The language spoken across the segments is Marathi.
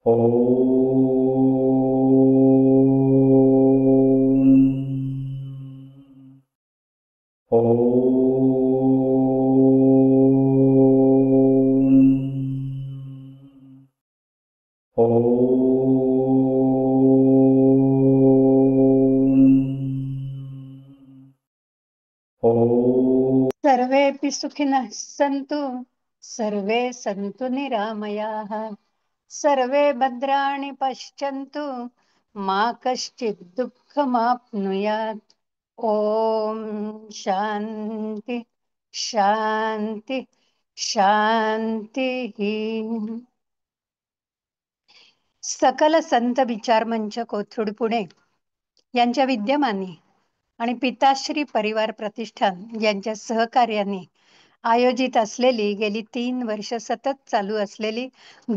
ॐ सर्वेऽपि सुखिनः सन्तु, सर्वे सन्तु निरामयाः, सर्वे भद्राणि पश्यन्तु, मा कश्चित् दुःखमाप्नुयात्। ॐ शान्ति शान्ति शान्तिः. सकल संत विचार मंच कोथरूड पुणे यांच्या विद्यमाने आणि पिताश्री परिवार प्रतिष्ठान यांच्या सहकार्याने आयोजित असलेली गेली 3 वर्ष सतत चालू असलेली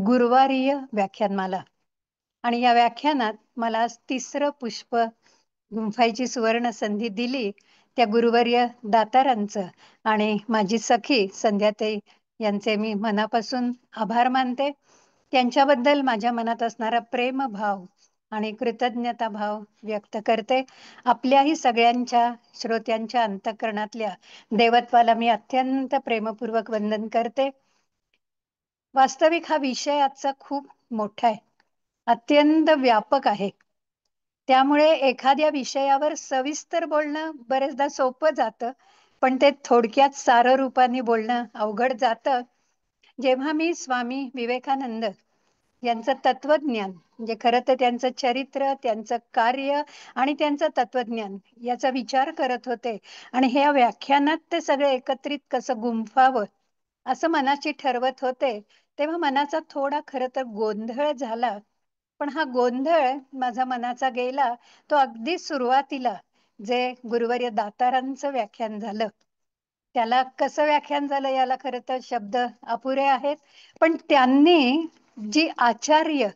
गुरुवारीय व्याख्यानमाला आणि या व्याख्यानात मला आज 3रं पुष्प गुंफायची सुवर्ण संधी दिली त्या गुरुवर्य दातारांचं आणि माझी सखी संध्याताई यांचे मी मनापासून आभार मानते. त्यांच्याबद्दल माझ्या मनात असणारा प्रेमभाव आणि कृतज्ञता भाव व्यक्त करते. आपल्याही सगळ्यांच्या श्रोत्यांच्या अंतःकरणातल्या देवत्वाला मी अत्यंत प्रेमपूर्वक वंदन करते. वास्तविक हा विषय आजचा खूप मोठा आहे, अत्यंत व्यापक आहे. त्यामुळे एखाद्या विषयावर सविस्तर बोलणं बरेचदा सोपं जातं, पण ते थोडक्यात सार रूपाने बोलणं अवघड जातं. जेव्हा मी स्वामी विवेकानंद यांचं तत्वज्ञान, म्हणजे खरं तर त्यांचं चरित्र, त्यांचं कार्य आणि त्यांचं तत्वज्ञान याचा विचार करत होते आणि ह्या व्याख्यानात ते सगळे एकत्रित कसं गुंफावं असं मनाची ठरवत होते, तेव्हा मनाचा थोडा खरं तर गोंधळ झाला. पण हा गोंधळ माझा मनाचा गेला तो अगदी सुरुवातीला जे गुरुवर्य दातारांचं व्याख्यान झालं, त्याला कसं व्याख्यान झालं याला खरं तर शब्द अपुरे आहेत. पण त्यांनी जी आचार्य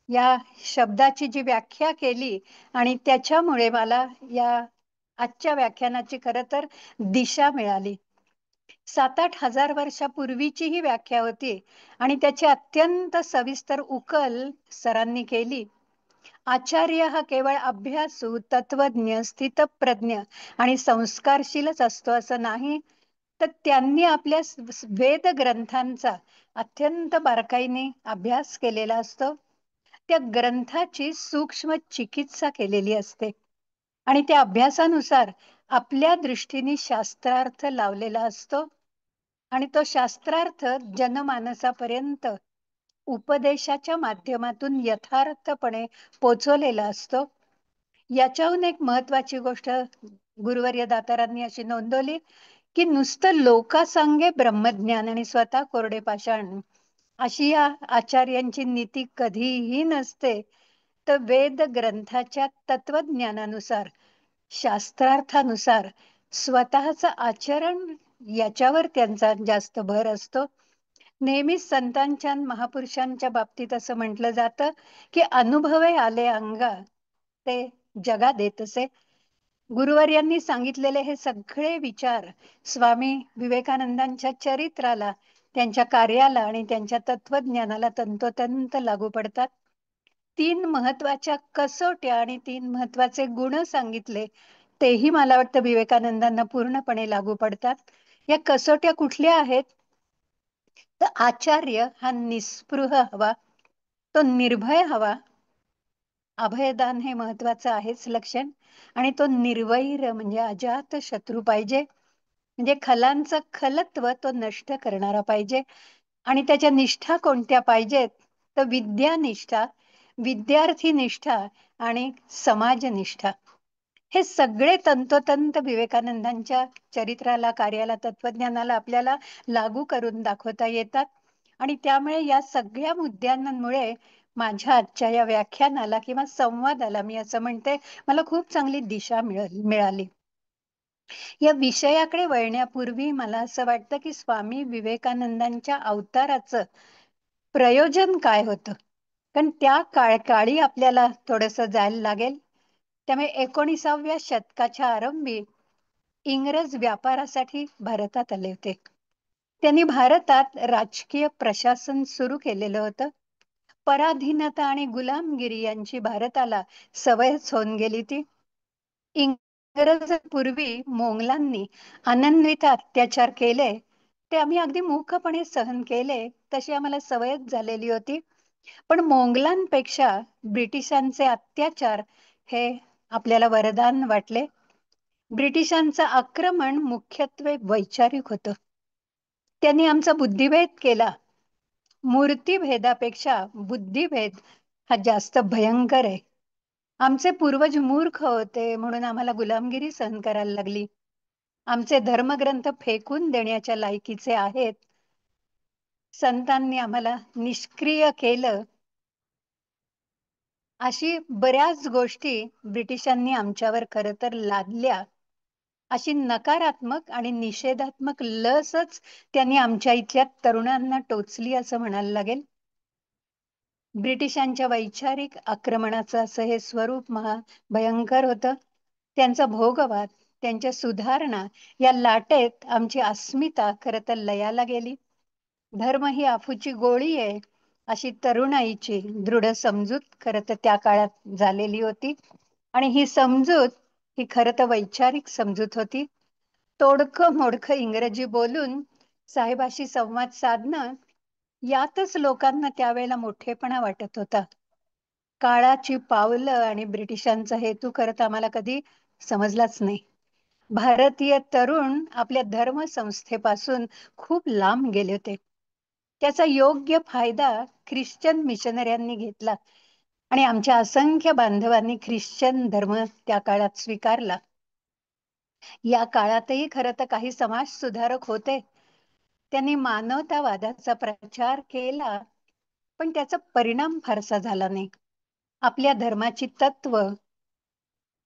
या शब्दाची जी व्याख्या केली आणि त्याच्यामुळे मला या आजच्या व्याख्यानाची खरं तर दिशा मिळाली. 7-8 हजार वर्षापूर्वीची ही व्याख्या होती आणि त्याची अत्यंत सविस्तर उकल सरांनी केली. आचार्य हा केवळ अभ्यासू, तत्वज्ञ, स्थितप्रज्ञ आणि संस्कारशीलच असतो असं नाही, तर त्यांनी आपल्या वेद ग्रंथांचा अत्यंत बारकाईने अभ्यास केलेला असतो. त्या ग्रंथाची सूक्ष्म चिकित्सा केलेली असते आणि त्या अभ्यासानुसार आपल्या दृष्टीने शास्त्रार्थ लावलेला असतो आणि तो शास्त्रार्थ जनमानसापर्यंत उपदेशाच्या माध्यमातून यथार्थपणे पोचवलेला असतो. याच्याहून एक महत्वाची गोष्ट गुरुवर्य दातारांनी अशी नोंदवली की नुसतं लोकासांगे ब्रह्मज्ञान आणि स्वतः कोरडे पाषाण अशी या आचार्यांची नीती कधीही नसते, तर वेद ग्रंथाच्या तत्वज्ञानानुसार, शास्त्रार्थानुसार स्वतःचं आचरण याच्यावर त्यांचा जास्त भर असतो. नेहमीच संतांच्या महापुरुषांच्या बाबतीत असं म्हटलं जातं की अनुभवे आले अंगा ते जगा देतसे. गुरुवर्यांनी सांगितलेले हे सगळे विचार स्वामी विवेकानंदांच्या चरित्राला, त्यांच्या कार्याला आणि त्यांच्या तत्वज्ञानाला तंतोतंत लागू पडतात. 3 महत्वाच्या कसोट्या आणि 3 महत्वाचे गुण सांगितले, तेही मला वाटतं विवेकानंदांना पूर्णपणे लागू पडतात. या कसोट्या कुठल्या आहेत? तर आचार्य हा निस्पृह हवा, तो निर्भय हवा. अभयदान हे महत्वाचं आहेच लक्षण. आणि तो निर्वैर म्हणजे अजात शत्रू पाहिजे, म्हणजे खलांचं खलत्व तो नष्ट करणारा पाहिजे. आणि त्याच्या निष्ठा कोणत्या पाहिजेत? तर विद्यानिष्ठा, विद्यार्थी निष्ठा आणि समाजनिष्ठा. हे सगळे तंतोतंत विवेकानंदांच्या चरित्राला, कार्याला, तत्वज्ञानाला आपल्याला लागू करून दाखवता येतात. आणि त्यामुळे या सगळ्या मुद्द्यांमुळे माझ्या आजच्या या व्याख्यानाला किंवा संवादाला मी असं म्हणते, मला खूप चांगली दिशा मिळाली. या विषयाकडे वळण्यापूर्वी मला असं वाटतं की स्वामी विवेकानंदांच्या अवताराचं प्रयोजन काय होतं, कारण त्या काळी आपल्याला थोडंसं जायला लागेल. त्यामुळे 19व्या शतकाच्या आरंभी इंग्रज व्यापारासाठी भारतात आले होते. त्यांनी भारतात राजकीय प्रशासन सुरू केलेलं होतं. पराधीनता आणि गुलामगिरी यांची भारताला सवयच होऊन गेली ती. इंग्रजांपूर्वी मोंगलांनी अनन्वित अत्याचार केले, ते आम्ही अगदी मूकपणे सहन केले, तशी आम्हाला सवयच झालेली होती. पण मोंगलांपेक्षा ब्रिटिशांचे अत्याचार हे आपल्याला वरदान वाटले. ब्रिटिशांचं आक्रमण मुख्यत्वे वैचारिक होतं. त्यांनी आमचा बुद्धिभेद केला. मूर्तिभेदापेक्षा बुद्धिभेद हा जास्त भयंकर आहे. आमचे पूर्वज मूर्ख होते म्हणून आम्हाला गुलामगिरी सहन करायला लागली. आमचे धर्मग्रंथ फेकून देण्याच्या लायकीचे आहेत. संतांनी आम्हाला निष्क्रिय केलं. अशी बऱ्याच गोष्टी ब्रिटिशांनी आमच्यावर खरं तर लादल्या. अशी नकारात्मक आणि निषेधात्मक लसच त्यांनी आमच्या इथल्या तरुणांना टोचली असं म्हणायला लागेल. ब्रिटिशांच्या वैचारिक आक्रमणाचं असं हे स्वरूप भयंकर होतं. त्यांचा भोगवाद, त्यांच्या सुधारणा या लाटेत आमची अस्मिता खरं तर लयाला गेली. धर्म ही अफूची गोळी आहे अशी तरुणाईची दृढ समजूत खरं तर त्या काळात झालेली होती. आणि ही समजूत ही खरं तर वैचारिक समजूत होती. तोडकं मोडकं इंग्रजी बोलून साहेबाशी संवाद साधणं, यातच लोकांना त्यावेळेला मोठेपणा वाटत होता. काळाची पावलं आणि ब्रिटिशांचा हेतू खरं आम्हाला कधी समजलाच नाही. भारतीय तरुण आपल्या धर्मसंस्थेपासून खूप लांब गेले होते. त्याचा योग्य फायदा ख्रिश्चन मिशनऱ्यांनी घेतला आणि आमच्या असंख्य बांधवांनी ख्रिश्चन धर्म त्या काळात स्वीकारला. या काळातही खरं तर काही समाज सुधारक होते. त्यांनी मानवतावादाचा प्रचार केला, पण त्याचा परिणाम फारसा झाला नाही. आपल्या धर्माची तत्व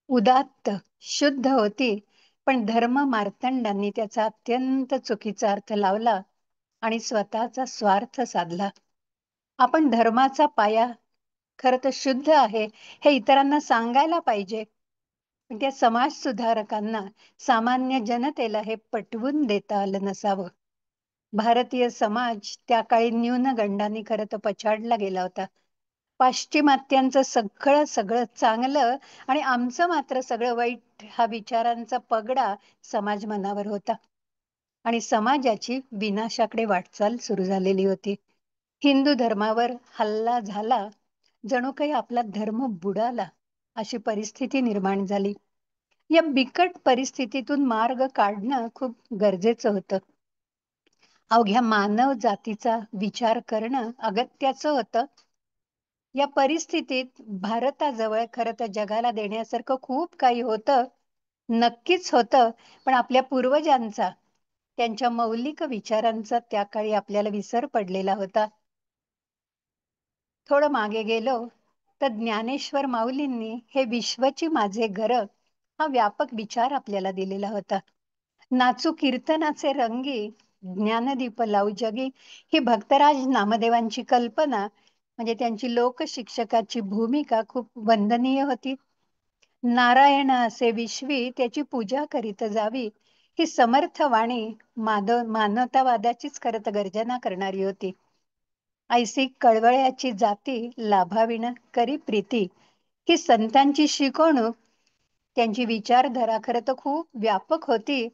उदात्त, शुद्ध होती, पण धर्म मार्तंडांनी त्याचा अत्यंत चुकीचा अर्थ लावला आणि स्वतःचा स्वार्थ साधला. आपण धर्माचा पाया खरं तर शुद्ध आहे हे इतरांना सांगायला पाहिजे, पण त्या समाज सुधारकांना, सामान्य जनतेला हे पटवून देता आलं नसावं. भारतीय समाज त्या काळी न्यूनगंडाने खरं तर पछाडला गेला होता. पाश्चिमात्यांचं सगळं सगळं चांगलं आणि आमचं मात्र सगळं वाईट हा विचारांचा पगडा समाज मनावर होता आणि समाजाची विनाशाकडे वाटचाल सुरू झालेली होती. हिंदू धर्मावर हल्ला झाला, जणू काही आपला धर्म बुडाला अशी परिस्थिती निर्माण झाली. या बिकट परिस्थितीतून मार्ग काढणं खूप गरजेचं होतं. अवघ्या मानव जातीचा विचार करणं अगत्याचं होतं. या परिस्थितीत भारताजवळ खरं तर जगाला देण्यासारखं खूप काही होतं, नक्कीच होतं, पण आपल्या पूर्वजांचा, त्यांच्या मौलिक विचारांचा त्या काळी आपल्याला विसर पडलेला होता. थोडं मागे गेलो तर ज्ञानेश्वर माऊलींनी हे विश्वची माझे घर हा व्यापक विचार आपल्याला दिलेला होता. नाचू कीर्तनाचे रंगी, ज्ञानदीप लावू जगी, ही भक्तराज नामदेवांची कल्पना म्हणजे त्यांची लोकशिक्षकाची भूमिका खूप वंदनीय होती. नारायण असे विश्वी त्याची पूजा करीत जावी, ही समर्थ वाणी मानवतावादाचीच खरं तर गर्जना करणारी होती. ऐसी कळवळ्याची जाती लाभाविण करी प्रीती, ही संतांची शिकवणूक, त्यांची विचारधारा खरं तर खूप व्यापक होती.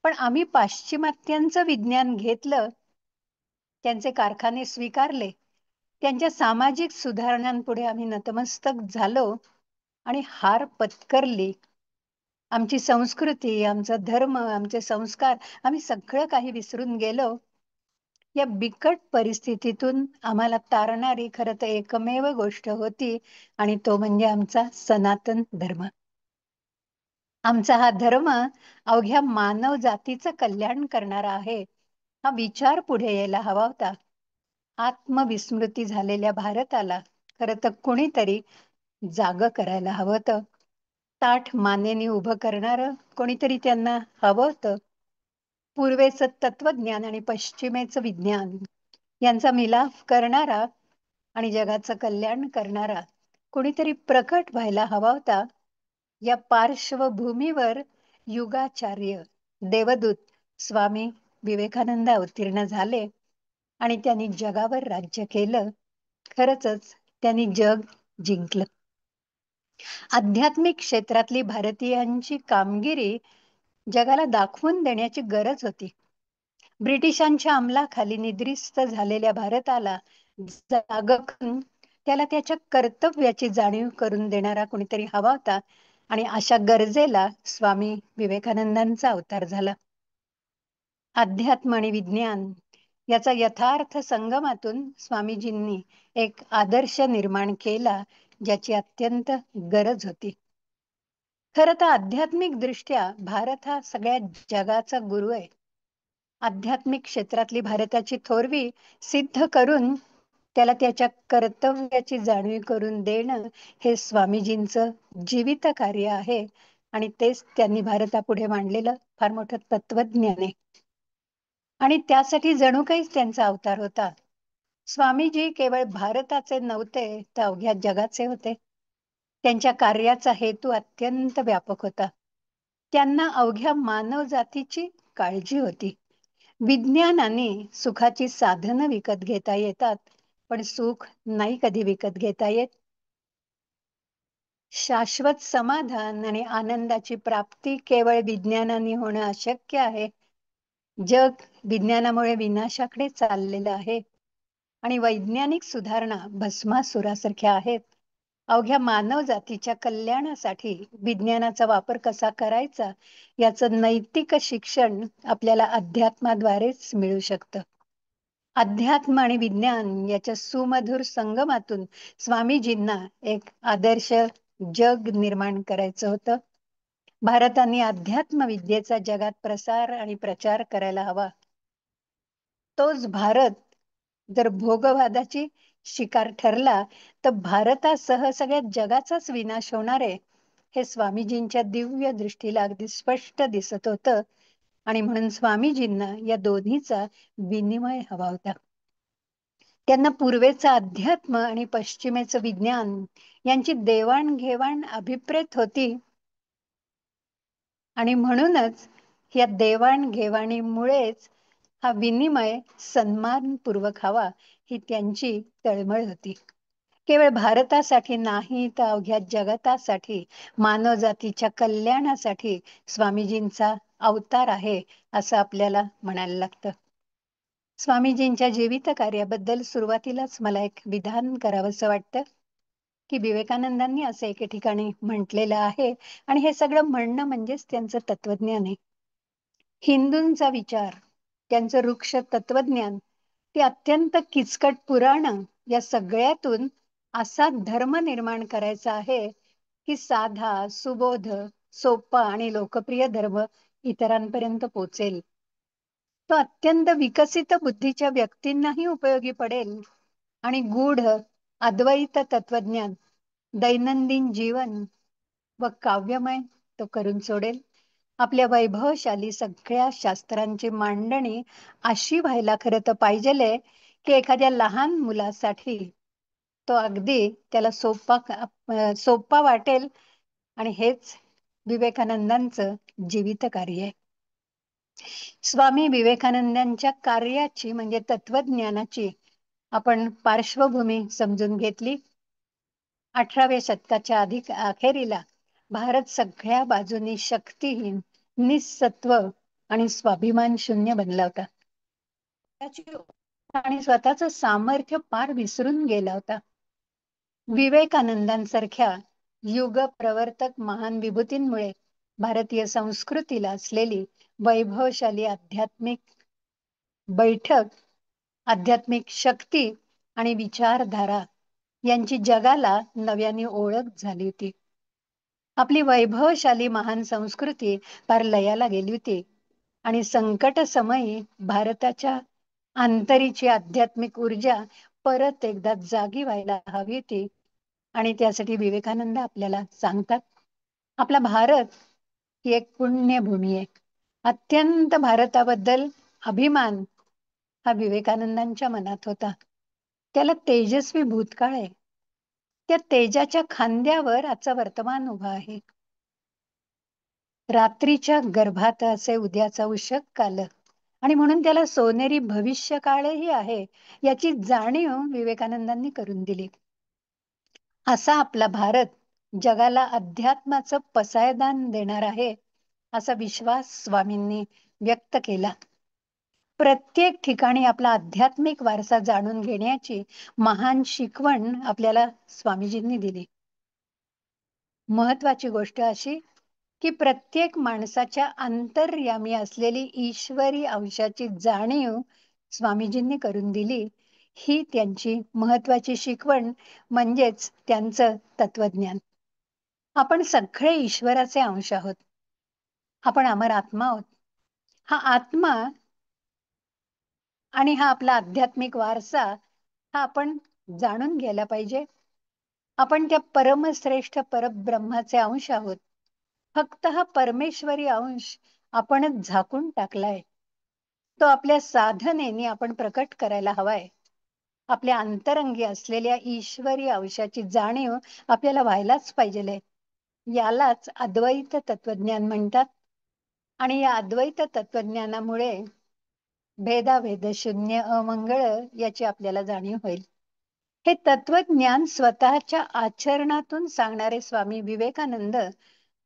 पण आम्ही पाश्चिमात्यांचं विज्ञान घेतलं, त्यांचे कारखाने स्वीकारले, त्यांच्या सामाजिक सुधारणांपुढे आम्ही नतमस्तक झालो आणि हार पत्करली. आमची संस्कृती, आमचा धर्म, आमचे संस्कार आम्ही सगळं काही विसरून गेलो. या बिकट परिस्थितीतून आम्हाला तारणारी खरं तर एकमेव गोष्ट होती आणि तो म्हणजे आमचा सनातन धर्म. आमचा हा धर्म अवघ्या मानव जातीचं कल्याण करणारा आहे, हा विचार पुढे यायला हवा होता. आत्मविस्मृती झालेल्या भारताला खरं तर कुणीतरी जाग करायला हवं होतं. ताठ मानेने उभं करणारं कोणीतरी त्यांना हवं होतं. पूर्वेचं तत्वज्ञान आणि पश्चिमेचं विज्ञान यांचा मिलाफ करणारा आणि जगाचं कल्याण करणारा कोणीतरी प्रकट व्हायला हवा होता. या पार्श्वभूमीवर युगाचार्य देवदूत स्वामी विवेकानंद अवतीर्ण झाले आणि त्यांनी जगावर राज्य केलं. खरंच त्यांनी जग जिंकलं. आध्यात्मिक क्षेत्रातली भारतीयांची कामगिरी जगाला दाखवून देण्याची गरज होती. ब्रिटिशांच्या अंमलाखाली निद्रिस्त झालेल्या भारताला जागं करून त्याला त्याच्या कर्तव्याची जाणीव करून देणारा कोणीतरी हवा होता, आणि अशा गरजेला स्वामी विवेकानंदांचा अवतार झाला. अध्यात्म आणि विज्ञान याचा यथार्थ संगमातून स्वामीजींनी एक आदर्श निर्माण केला, ज्याची अत्यंत गरज होती. खरं तर आध्यात्मिक दृष्ट्या भारत हा सगळ्या जगाचा गुरु आहे. आध्यात्मिक क्षेत्रातली भारताची थोरवी सिद्ध करून त्याला त्याच्या कर्तव्याची जाणीव करून देणं हे स्वामीजींचं जीवित कार्य आहे, आणि तेच त्यांनी भारतापुढे मांडलेलं फार मोठं तत्वज्ञान आहे. आणि त्यासाठी जणू काहीच त्यांचा अवतार होता. स्वामीजी केवळ भारताचे नव्हते, तर अवघ्या जगाचे होते. त्यांच्या कार्याचा हेतू अत्यंत व्यापक होता. त्यांना अवघ्या मानव जातीची काळजी होती. विज्ञानाने सुखाची साधनं विकत घेता येतात, पण सुख नाही कधी विकत घेता येत. शाश्वत समाधान आणि आनंदाची प्राप्ती केवळ विज्ञानाने होणं अशक्य आहे. जग विज्ञानामुळे विनाशाकडे चाललेलं आहे, आणि वैज्ञानिक सुधारणा भस्मासुरासारख्या आहेत. अवघ्या मानव जातीच्या कल्याणासाठी विज्ञानाचा वापर कसा करायचा याचं नैतिक शिक्षण आपल्याला अध्यात्माद्वारेच मिळू शकतं. अध्यात्म आणि विज्ञान याच्या सुमधुर संगमातून स्वामीजींना एक आदर्श जग निर्माण करायचं होतं. भारताने अध्यात्म विद्येचा जगात प्रसार आणि प्रचार करायला हवा. तोच भारत जर भोगवादाची शिकार ठरला, तर भारतासह सगळ्या जगाचाच विनाश होणार आहे, हे स्वामीजींच्या दिव्य दृष्टीला अगदी स्पष्ट दिसत होतं. आणि म्हणून स्वामीजींना या दोन्हीचा विनिमय हवा होता. त्यांना पूर्वेचं अध्यात्म आणि पश्चिमेचं विज्ञान यांची देवाणघेवाण अभिप्रेत होती, आणि म्हणूनच या देवाणघेवाणीमुळेच हा विनिमय सन्मानपूर्वक हवा, ही त्यांची तळमळ होती. केवळ भारतासाठी नाही, तर अवघ्या जगतासाठी, मानवजातीच्या कल्याणासाठी स्वामीजींचा अवतार आहे, असं आपल्याला म्हणायला लागतं. स्वामीजींच्या जीवित कार्याबद्दल सुरुवातीलाच मला एक विधान करावंसं वाटतं, की विवेकानंदांनी असं एके ठिकाणी म्हटलेलं आहे, आणि हे सगळं म्हणणं म्हणजेच त्यांचं तत्वज्ञान आहे. हिंदूंचा विचार, त्यांचं वृक्ष तत्वज्ञान, ते अत्यंत किचकट पुराण या सगळ्यातून असा धर्म निर्माण करायचा आहे की साधा, सुबोध, सोपा आणि लोकप्रिय धर्म इतरांपर्यंत पोचेल. तो अत्यंत विकसित बुद्धीच्या व्यक्तींनाही उपयोगी पडेल, आणि गूढ अद्वैत तत्वज्ञान दैनंदिन जीवन व काव्यमय तो करून सोडेल. आपल्या वैभवशाली सगळ्या शास्त्रांची मांडणी अशी व्हायला खरं तर पाहिजेले, की एखाद्या लहान मुलासाठी तो अगदी त्याला सोपा वाटेल. आणि हेच विवेकानंदांचं जीवित कार्य आहे. स्वामी विवेकानंदांच्या कार्याची म्हणजे तत्वज्ञानाची आपण पार्श्वभूमी समजून घेतली. 18व्या शतकाच्या अखेरीला भारत सगळ्या बाजूनी शक्तीहीन, निस्सत्व आणि स्वाभिमान शून्य बनला होता. आणि स्वतःच सामर्थ्य पार विसरून गेला होता. विवेकानंदांसारख्या युग प्रवर्तक महान विभूतींमुळे भारतीय संस्कृतीला असलेली वैभवशाली आध्यात्मिक शक्ती आणि विचारधारा यांची जगाला नव्याने ओळख झाली होती. आपली वैभवशाली महान संस्कृती पार लयाला गेली होती, आणि संकट समयी भारताच्या अंतरीची आध्यात्मिक ऊर्जा परत एकदा जागी व्हायला हवी होती. आणि त्यासाठी विवेकानंद आपल्याला सांगतात, आपला भारत ही एक पुण्यभूमी आहे. अत्यंत भारताबद्दल अभिमान हा विवेकानंदांच्या मनात होता. त्याला तेजस्वी भूतकाळ आहे. त्या तेजाच्या खांद्यावर आजचा वर्तमान उभा आहे. रात्रीच्या गर्भात असे उद्याचा उशक काल, आणि म्हणून त्याला सोनेरी भविष्यकाळही आहे याची जाणीव विवेकानंदांनी करून दिली. असा आपला भारत जगाला अध्यात्माचं पसायदान देणार आहे असा विश्वास स्वामींनी व्यक्त केला. प्रत्येक ठिकाणी आपला आध्यात्मिक वारसा जाणून घेण्याची महान शिकवण आपल्याला स्वामीजींनी दिली. महत्वाची गोष्ट अशी की प्रत्येक माणसाच्या अंतर्यामी असलेली ईश्वरी अंशाची जाणीव स्वामीजींनी करून दिली. ही त्यांची महत्वाची शिकवण म्हणजेच त्यांचं तत्वज्ञान. आपण सगळे ईश्वराचे अंश आहोत. आपण अमर आत्मा आहोत. हा आत्मा आणि हा आपला आध्यात्मिक वारसा हा आपण जाणून घ्यायला पाहिजे. आपण त्या परमश्रेष्ठ परब्रह्माचे अंश आहोत. फक्त हा परमेश्वरी अंश आपणच झाकून टाकलाय. तो आपल्या साधनेने आपण प्रकट करायला हवाय. आपल्या अंतरंगी असलेल्या ईश्वरी अंशाची जाणीव आपल्याला व्हायलाच पाहिजे. यालाच अद्वैत तत्वज्ञान म्हणतात. आणि या अद्वैत तत्वज्ञानामुळे भेदाभेद शून्य अमंगळ याची आपल्याला जाणीव होईल. हे तत्वज्ञान स्वतःच्या आचरणातून सांगणारे स्वामी विवेकानंद,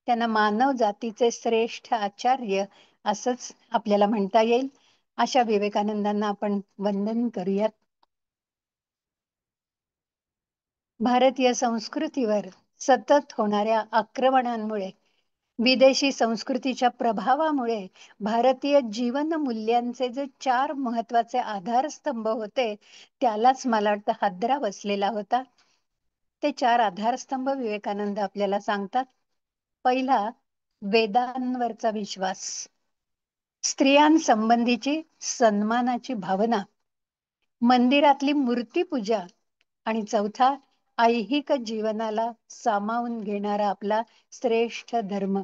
त्यांना मानव जातीचे श्रेष्ठ आचार्य असंच आपल्याला म्हणता येईल. अशा विवेकानंदांना आपण वंदन करूयात. भारतीय संस्कृतीवर सतत होणाऱ्या आक्रमणांमुळे, विदेशी संस्कृतीच्या प्रभावामुळे भारतीय जीवन मूल्यांचे जे 4 महत्वाचे आधारस्तंभ होते, त्यालाच मला वाटतं हादरा बसलेला होता. ते 4 आधारस्तंभ विवेकानंद आपल्याला सांगतात. पहिला, वेदांवरचा विश्वास. स्त्रियांसंबंधीची सन्मानाची भावना. मंदिरातली मूर्तीपूजा. आणि चौथा, ऐहिक जीवनाला सामावून घेणारा आपला श्रेष्ठ धर्म.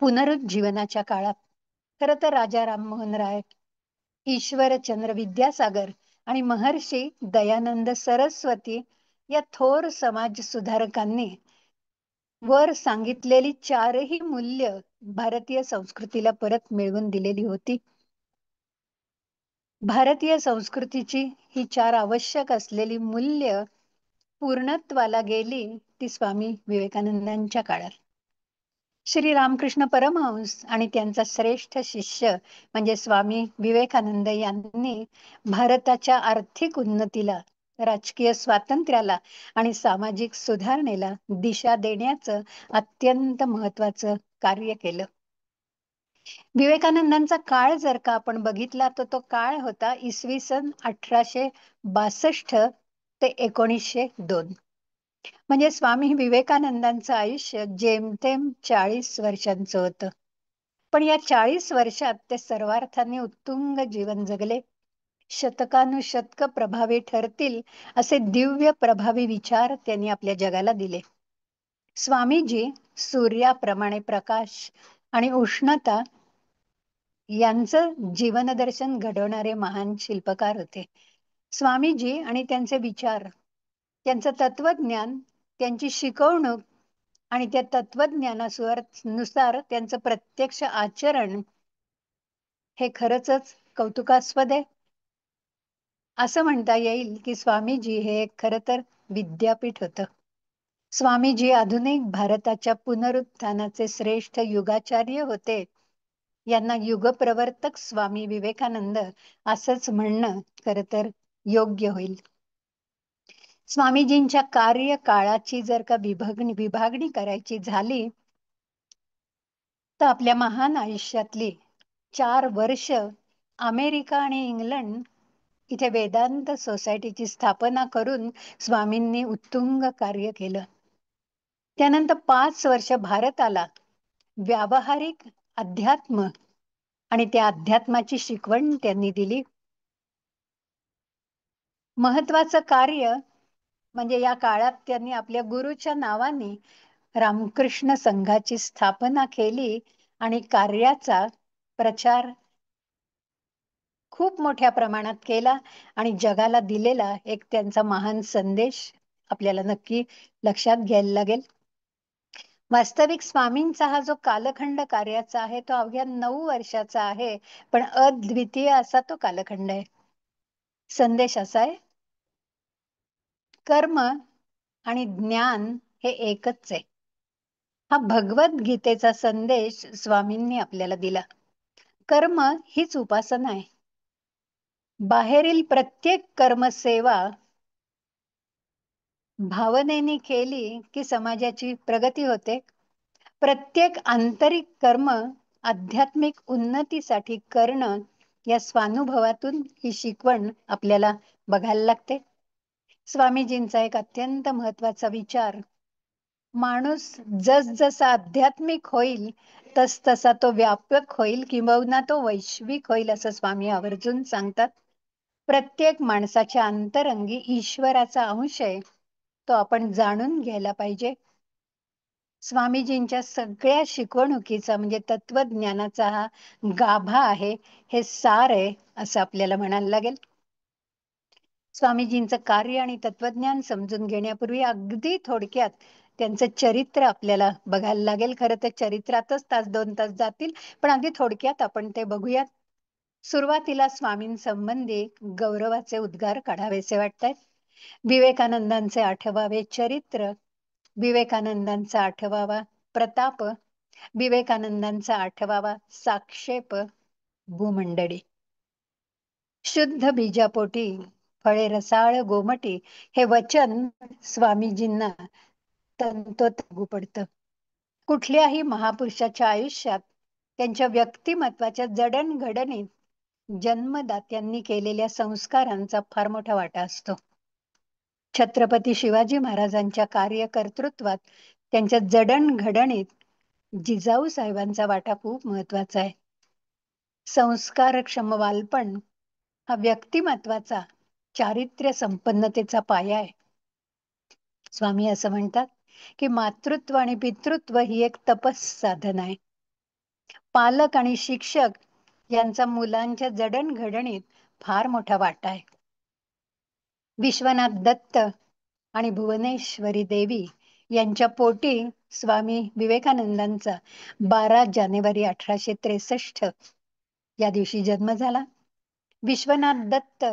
पुनरुज्जीवनाच्या काळात खरं तर राजा राममोहन राय, ईश्वरचंद्र विद्यासागर आणि महर्षी दयानंद सरस्वती या थोर समाज सुधारकांनी वर सांगितलेली 4ही मूल्य भारतीय संस्कृतीला परत मिळवून दिलेली होती. भारतीय संस्कृतीची ही 4 आवश्यक असलेली मूल्य पूर्णत्वाला गेली ती स्वामी विवेकानंदांच्या काळात. श्री रामकृष्ण परमहंस आणि त्यांचा श्रेष्ठ शिष्य म्हणजे स्वामी विवेकानंद यांनी भारताच्या आर्थिक उन्नतीला, राजकीय स्वातंत्र्याला आणि सामाजिक सुधारणेला दिशा देण्याचं अत्यंत महत्वाचं कार्य केलं. विवेकानंदांचा काळ जर का आपण बघितला तर तो काळ होता इसवी सन 1862 ते 1902. म्हणजे स्वामी विवेकानंदांचं आयुष्य जेमतेम 40 वर्षांचं होतं. पण या 40 वर्षात ते सर्वार्थाने उत्तुंग जीवन जगले. शतकानुशतक प्रभावी ठरतील असे दिव्य प्रभावी विचार त्यांनी आपल्या जगाला दिले. स्वामीजी सूर्याप्रमाणे प्रकाश आणि उष्णता यांचं जीवनदर्शन घडवणारे महान शिल्पकार होते. स्वामीजी आणि त्यांचे विचार, त्यांचं तत्वज्ञान, त्यांची शिकवणूक आणि त्या तत्वज्ञानानुसार त्यांचं प्रत्यक्ष आचरण हे खरंच कौतुकास्पद आहे. असं म्हणता येईल की स्वामीजी हे खरं तर विद्यापीठ होतं. स्वामीजी आधुनिक भारताच्या पुनरुत्थानाचे श्रेष्ठ युगाचार्य होते. यांना युगप्रवर्तक स्वामी विवेकानंद असंच म्हणणं खरं तर योग्य होईल. स्वामीजींच्या कार्यकाळाची जर का विभागणी करायची झाली तर आपल्या महान आयुष्यातली 4 वर्ष अमेरिका आणि इंग्लंड इथे वेदांत सोसायटीची स्थापना करून स्वामींनी उत्तुंग कार्य केलं. त्यानंतर 5 वर्ष भारताला व्यावहारिक अध्यात्म आणि त्या अध्यात्माची शिकवण त्यांनी दिली. महत्वाचं कार्य म्हणजे या काळात त्यांनी आपल्या गुरुच्या नावाने रामकृष्ण संघाची स्थापना केली आणि कार्याचा प्रचार खूप मोठ्या प्रमाणात केला आणि जगाला दिलेला एक त्यांचा महान संदेश आपल्याला नक्की लक्षात घ्यायला लागेल. वास्तविक स्वामींचा हा जो कालखंड कार्याचा आहे तो अवघ्या 9 वर्षाचा आहे, पण अद्वितीय असा तो कालखंड आहे. संदेश असा आहे, कर्म आणि ज्ञान हे एकच आहे. हा भगवद्गीतेचा संदेश स्वामींनी आपल्याला दिला. कर्म हीच उपासना आहे. बाहेरील प्रत्येक कर्मसेवा भावनेने केली की समाजाची प्रगती होते. प्रत्येक आंतरिक कर्म आध्यात्मिक उन्नतीसाठी करणं, या स्वानुभवातून ही शिकवण आपल्याला बघायला लागते. स्वामीजींचा एक अत्यंत महत्वाचा विचार, माणूस जसजसा आध्यात्मिक होईल तस तसा तो व्यापक होईल किंबहुना तो वैश्विक होईल, असं स्वामी आवर्जून सांगतात. प्रत्येक माणसाच्या अंतरंगी ईश्वराचा अंश आहे, तो आपण जाणून घ्यायला पाहिजे. स्वामीजींच्या सगळ्या शिकवणुकीचा म्हणजे तत्वज्ञानाचा हा गाभा आहे, हे सार आहे असं आपल्याला म्हणायला लागेल. स्वामीजींचं कार्य आणि तत्वज्ञान समजून घेण्यापूर्वी अगदी थोडक्यात त्यांचं चरित्र आपल्याला बघायला लागेल. खरं तर चरित्रातच 1-2 तास जातील, पण अगदी थोडक्यात आपण ते बघूयात. सुरुवातीला स्वामींसंबंधी गौरवाचे उद्गार काढावेसे वाटतात. विवेकानंदांचे 8वावे चरित्र, विवेकानंदांचा 8वावा प्रताप, विवेकानंदांचा 8वावा साक्षेप, भूमंडळी. शुद्ध बीजापोटी फळे रसाळ गोमटी, हे वचन स्वामीजींना तंतोत लागू पडतं. कुठल्याही महापुरुषाच्या आयुष्यात त्यांच्या व्यक्तिमत्वाच्या जडणघडणीत जन्मदात्यांनी केलेल्या संस्कारांचा फार मोठा वाटा असतो. छत्रपती शिवाजी महाराजांच्या कार्यकर्तृत्वात त्यांच्या जडणघडणीत जिजाऊ साहेबांचा वाटा खूप महत्वाचा आहे. संस्कारक्षम बालपण हा व्यक्तिमत्वाचा चारित्र्य संपन्नतेचा पाया आहे. स्वामी असं म्हणतात की मातृत्व आणि पितृत्व ही एक तपस साधन आहे. पालक आणि शिक्षक यांचा मुलांच्या जडणघडणीत फार मोठा वाटा आहे. विश्वनाथ दत्त आणि भुवनेश्वरी देवी यांच्या पोटी स्वामी विवेकानंदांचा 12 जानेवारी 1863 या दिवशी जन्म झाला. विश्वनाथ दत्त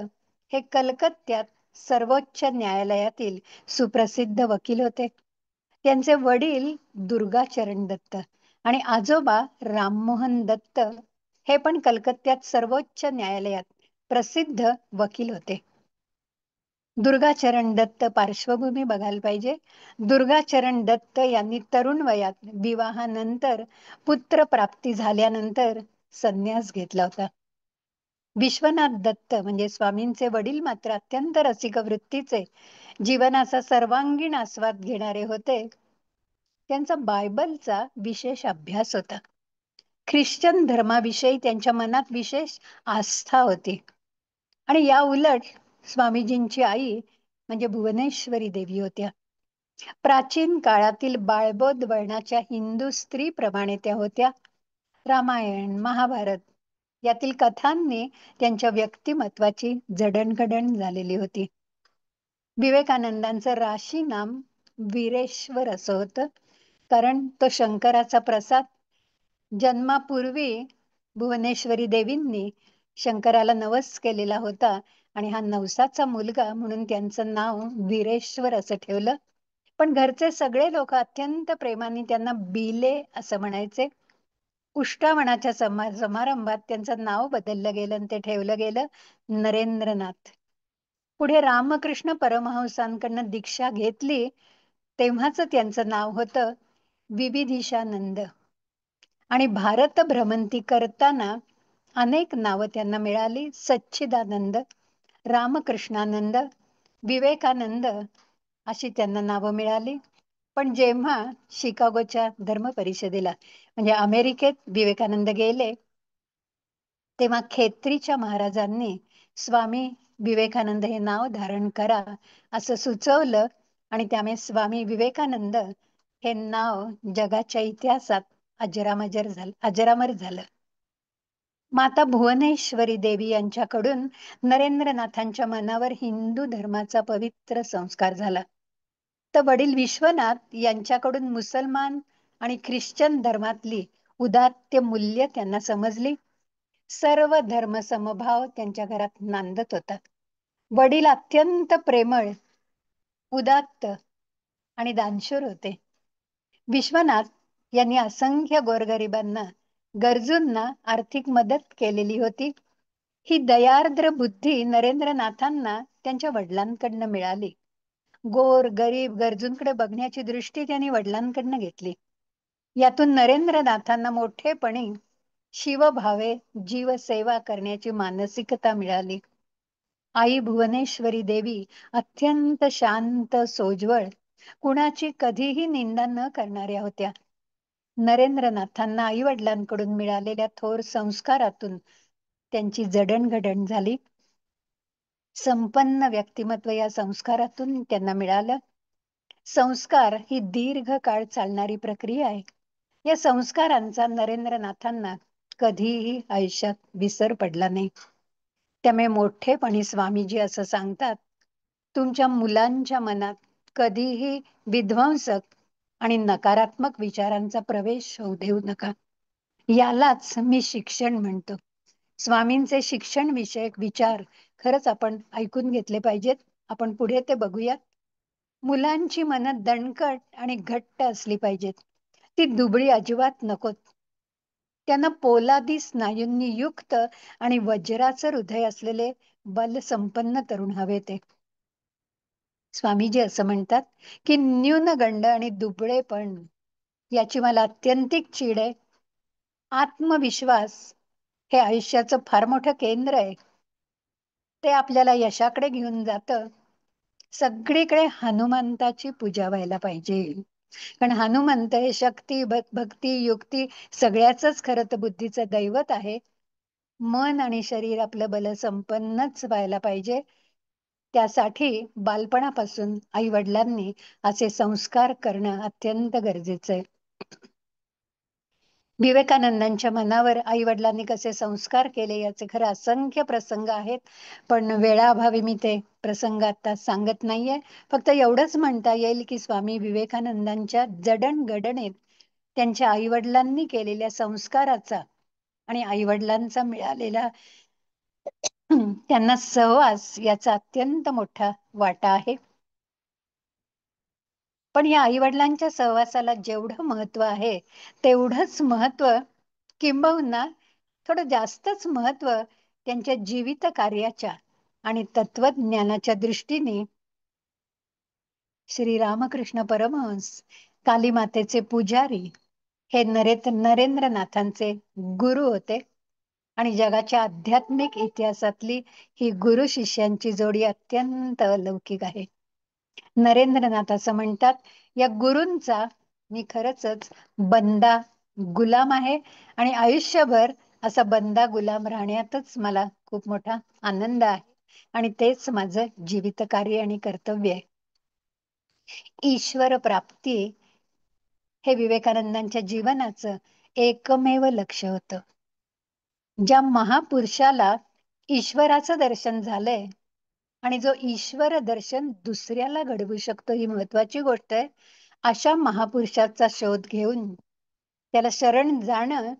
हे कलकत्त्यात सर्वोच्च न्यायालयातील सुप्रसिद्ध वकील होते. त्यांचे वडील दुर्गाचरण दत्त आणि आजोबा राममोहन दत्त हे पण कलकत्त्यात सर्वोच्च न्यायालयात प्रसिद्ध वकील होते. दुर्गाचरण दत्त पार्श्वभूमी बघायला पाहिजे. दुर्गाचरण दत्त यांनी तरुण वयात विवाहानंतर पुत्र प्राप्ती झाल्यानंतर संन्यास घेतला होता. विश्वनाथ दत्त म्हणजे स्वामींचे वडील मात्र अत्यंत रसिक वृत्तीचे, जीवनाचा सर्वांगीण आस्वाद घेणारे होते. त्यांचा बायबलचा विशेष अभ्यास होता. ख्रिश्चन धर्माविषयी त्यांच्या मनात विशेष आस्था होती. आणि या उलट स्वामीजींची आई म्हणजे भुवनेश्वरी देवी होत्या. प्राचीन काळातील बाळबोध वळणाच्या हिंदू स्त्रीप्रमाणे त्या होत्या. रामायण महाभारत यातील कथांनी त्यांच्या व्यक्तिमत्वाची जडणघडण झालेली होती. विवेकानंदांचं राशी नाम वीरेश्वर असं होतं, कारण तो शंकराचा प्रसाद. जन्मापूर्वी भुवनेश्वरी देवींनी शंकराला नवस केलेला होता आणि हा नवसाचा मुलगा म्हणून त्यांचं नाव वीरेश्वर असं ठेवलं. पण घरचे सगळे लोक अत्यंत प्रेमाने त्यांना बिले असं म्हणायचे. उष्टावणाच्या समारंभात त्यांचं नाव बदललं गेलं आणि ते ठेवलं गेलं नरेंद्रनाथ. पुढे रामकृष्ण परमहंसांकडनं दीक्षा घेतली तेव्हाच त्यांचं नाव होतं विविधिशानंद. आणि भारत भ्रमंती करताना अनेक नावं त्यांना मिळाली. सच्चिदानंद, रामकृष्णानंद, विवेकानंद अशी त्यांना नावं मिळाली. पण जेव्हा शिकागोच्या धर्म परिषदेला म्हणजे अमेरिकेत विवेकानंद गेले, तेव्हा खेत्रीच्या महाराजांनी स्वामी विवेकानंद हे नाव धारण करा असं सुचवलं आणि त्यामुळे स्वामी विवेकानंद हे नाव जगाच्या इतिहासात अजरामर झालं. माता भुवनेश्वरी देवी यांच्याकडून नरेंद्रनाथांच्या मनावर हिंदू धर्माचा पवित्र संस्कार झाला. तर वडील विश्वनाथ यांच्याकडून मुसलमान आणि ख्रिश्चन धर्मातली उदात्त मूल्य त्यांना समजली. सर्व धर्म समभाव त्यांच्या घरात नांदत होता. वडील अत्यंत प्रेमळ, उदात्त आणि दानशूर होते. विश्वनाथ यांनी असंख्य गोरगरिबांना, गरजूंना आर्थिक मदत केलेली होती. ही दयार्द्र बुद्धी नरेंद्रनाथांना त्यांच्या वडिलांकडनं मिळाली. गोर गरीब गरजूंकडे बघण्याची दृष्टी त्यांनी वडिलांकडनं घेतली. यातून नरेंद्रनाथांना मोठेपणी शिवभावे जीवसेवा करण्याची मानसिकता मिळाली. आई भुवनेश्वरी देवी अत्यंत शांत, सोज्वळ, कुणाची कधीही निंदा न करणाऱ्या होत्या. नरेंद्रनाथांना आई वडिलांकडून मिळालेल्या थोर संस्कारातून त्यांची जडणघडण झाली. संपन्न व्यक्तिमत्व या संस्कारातून त्यांना मिळालं. संस्कार ही दीर्घकाळ चालणारी प्रक्रिया आहे. या संस्कारांचा नरेंद्रनाथांना कधीही आयुष्यात विसर पडला नाही. त्यामुळे मोठेपणी स्वामीजी असं सांगतात, तुमच्या मुलांच्या मनात कधीही विध्वंसक आणि नकारात्मक विचारांचा प्रवेश होऊ देऊ नका. यालाच मी शिक्षण म्हणतो. स्वामींचे शिक्षण विषयक विचार खरंच आपण ऐकून घेतले पाहिजेत. आपण पुढे ते बघूयात. मुलांची मनं दणकट आणि घट्ट असली पाहिजेत. ती दुबळी अजिबात नकोत. त्यांना पोलादी स्नायूंनी युक्त आणि वज्राचं हृदय असलेले बलसंपन्न तरुण हवे ते. स्वामीजी असं म्हणतात की न्यूनगंड आणि दुबळेपण याची मला अत्यंतिक चीड आहे. आत्मविश्वास हे आयुष्याचं फार मोठं केंद्र आहे. ते आपल्याला यशाकडे घेऊन जातं. सगळीकडे हनुमंताची पूजा व्हायला पाहिजे. कारण हनुमंत हे शक्ती, भक्ती, युक्ती सगळ्याच खरं तर बुद्धीचं दैवत आहे. मन आणि शरीर आपलं बलसंपन्नच व्हायला पाहिजे. त्यासाठी बालपणापासून आई वडिलांनी असे संस्कार करणं अत्यंत गरजेचं आहे. विवेकानंदांच्या मनावर आई वडिलांनी कसे संस्कार केले याचे खरं असंख्य प्रसंग आहेत. पण वेळाअभावी मी ते प्रसंग आता सांगत नाहीये. फक्त एवढंच म्हणता येईल की स्वामी विवेकानंदांच्या जडणघडणीत त्यांच्या आई वडिलांनी केलेल्या संस्काराचा आणि आई वडिलांचा मिळालेला त्यांना सहवास याचा अत्यंत मोठा वाटा आहे. पण या आई वडिलांच्या सहवासाला जेवढं महत्व आहे तेवढंच महत्व, किंबहुना थोडं जास्तच महत्व त्यांच्या जीवित कार्याच्या आणि तत्वज्ञानाच्या दृष्टीने श्री रामकृष्ण परमहंस, कालीमातेचे पुजारी हे नरेंद्रनाथांचे गुरु होते. आणि जगाच्या आध्यात्मिक इतिहासातली ही गुरु शिष्यांची जोडी अत्यंत अलौकिक आहे. नरेंद्रनाथ असं म्हणतात, या गुरूंचा मी खरंच बंदा गुलाम आहे आणि आयुष्यभर असा बंदा गुलाम राहण्यातच मला खूप मोठा आनंद आहे आणि तेच माझं जीवित कार्य आणि कर्तव्य आहे. ईश्वर प्राप्ती हे विवेकानंदांच्या जीवनाचं एकमेव लक्ष्य होतं. ज्या महापुरुषाला ईश्वराचं दर्शन झालंय आणि जो ईश्वर दर्शन दुसऱ्याला घडवू शकतो ही महत्वाची गोष्ट आहे. अशा महापुरुषाचा शोध घेऊन त्याला शरण जाणं,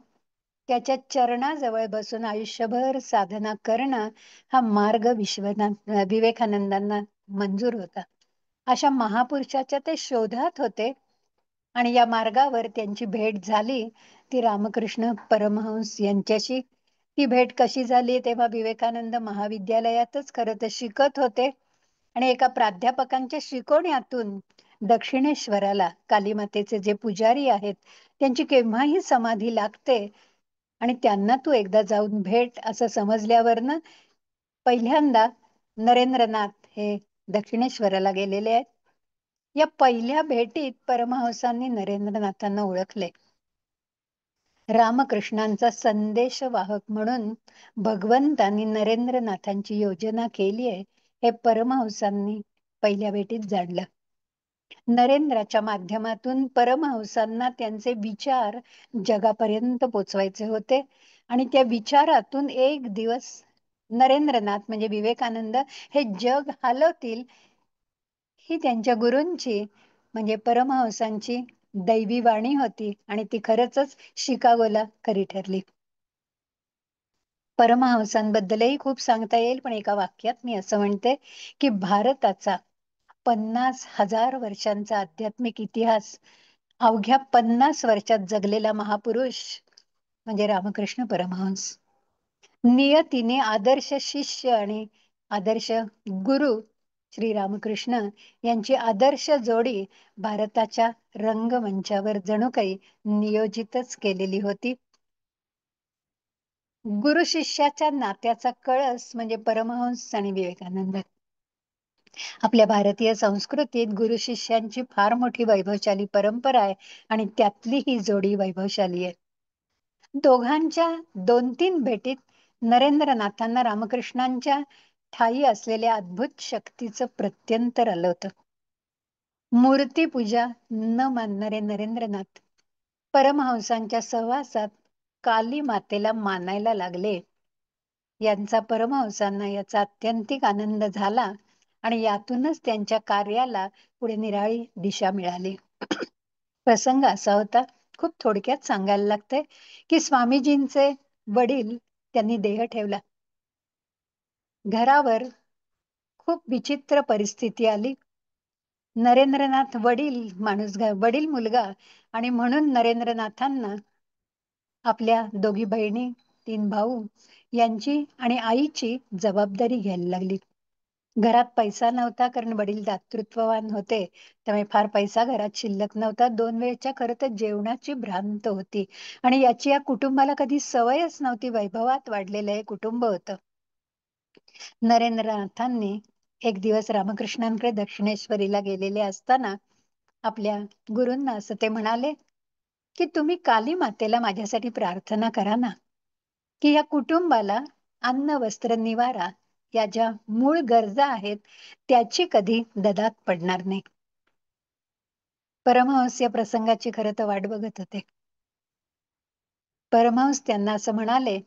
त्याच्या चरणाजवळ बसून आयुष्यभर साधना करणं हा मार्ग विवेकानंदांना मंजूर होता. अशा महापुरुषाच्या ते शोधात होते आणि या मार्गावर त्यांची भेट झाली ती रामकृष्ण परमहंस यांच्याशी. ती भेट कशी झाली, तेव्हा विवेकानंद महाविद्यालयातच खरं तर शिकत होते आणि एका प्राध्यापकांच्या शिकवण्यातून दक्षिणेश्वराला कालीमातेचे जे पुजारी आहेत त्यांची केव्हाही समाधी लागते आणि त्यांना तू एकदा जाऊन भेट असं समजल्यावरनं पहिल्यांदा नरेंद्रनाथ हे दक्षिणेश्वराला गेलेले आहेत. या पहिल्या भेटीत परमहंसांनी नरेंद्रनाथांना ओळखले. रामकृष्णांचा संदेशवाहक म्हणून भगवंतांनी नरेंद्रनाथांची योजना केली आहे हे परमहंसांनी पहिल्या भेटीत जाणलं. नरेंद्राच्या माध्यमातून परमहंसांना त्यांचे विचार जगापर्यंत पोचवायचे होते आणि त्या विचारातून एक दिवस नरेंद्रनाथ म्हणजे विवेकानंद हे जग हलवतील ही त्यांच्या गुरूंची म्हणजे परमहंसांची दैवी वाणी होती आणि ती खरंच शिकागोला खरी ठरली. परमहंसांबद्दलही खूप सांगता येईल, पण एका वाक्यात मी असं म्हणते की भारताचा 50,000 वर्षांचा आध्यात्मिक इतिहास अवघ्या 50 वर्षात जगलेला महापुरुष म्हणजे रामकृष्ण परमहंस. नियतीने आदर्श शिष्य आणि आदर्श गुरु श्री रामकृष्ण यांची आदर्श जोडी भारताच्या रंगमंचावर जणू काही नियोजितच केलेली होती. गुरु शिष्याच्या नात्याचा कळस म्हणजे परमहंस आणि विवेकानंद. आपल्या भारतीय संस्कृतीत गुरु शिष्यांची फार मोठी वैभवशाली परंपरा आहे आणि त्यातली ही जोडी वैभवशाली आहे. दोघांच्या 2-3 भेटीत नरेंद्रनाथांना रामकृष्णांच्या ठायी असलेल्या अद्भुत शक्तीचं प्रत्यंतर आलं होतं. मूर्तीपूजा न मानणारे नरेंद्रनाथ परमहंसांच्या सहवासात काली मातेला मानायला लागले. यांचा परमहंसांना याचा अत्यंतिक आनंद झाला आणि यातूनच त्यांच्या कार्याला पुढे निराळी दिशा मिळाली. प्रसंग असा होता, खूप थोडक्यात सांगायला लागतंय, की स्वामीजींचे वडील त्यांनी देह ठेवला. घरावर खूप विचित्र परिस्थिती आली. नरेंद्रनाथ वडील मुलगा आणि म्हणून नरेंद्रनाथांना आपल्या दोघी बहिणी, 3 भाऊ यांची आणि आईची जबाबदारी घ्यायला लागली. घरात पैसा नव्हता कारण वडील दातृत्ववान होते, त्यामुळे फार पैसा घरात शिल्लक नव्हता. 2 वेळच्या खरं तर जेवणाची भ्रांत होती आणि याची या कुटुंबाला कधी सवयच नव्हती. वैभवात वाढलेलं हे कुटुंब होतं. नरेंद्रनाथांनी एक दिवस रामकृष्णांकडे दक्षिणेश्वरीला गेलेले असताना आपल्या गुरूंना असं ते म्हणाले, की तुम्ही काली मातेला माझ्यासाठी प्रार्थना करा ना, की या कुटुंबाला अन्न, वस्त्र, निवारा या ज्या मूळ गरजा आहेत त्याची कधी ददात पडणार नाही. परमहंस या प्रसंगाची खरं तर वाट बघत होते. परमहंस त्यांना असं म्हणाले,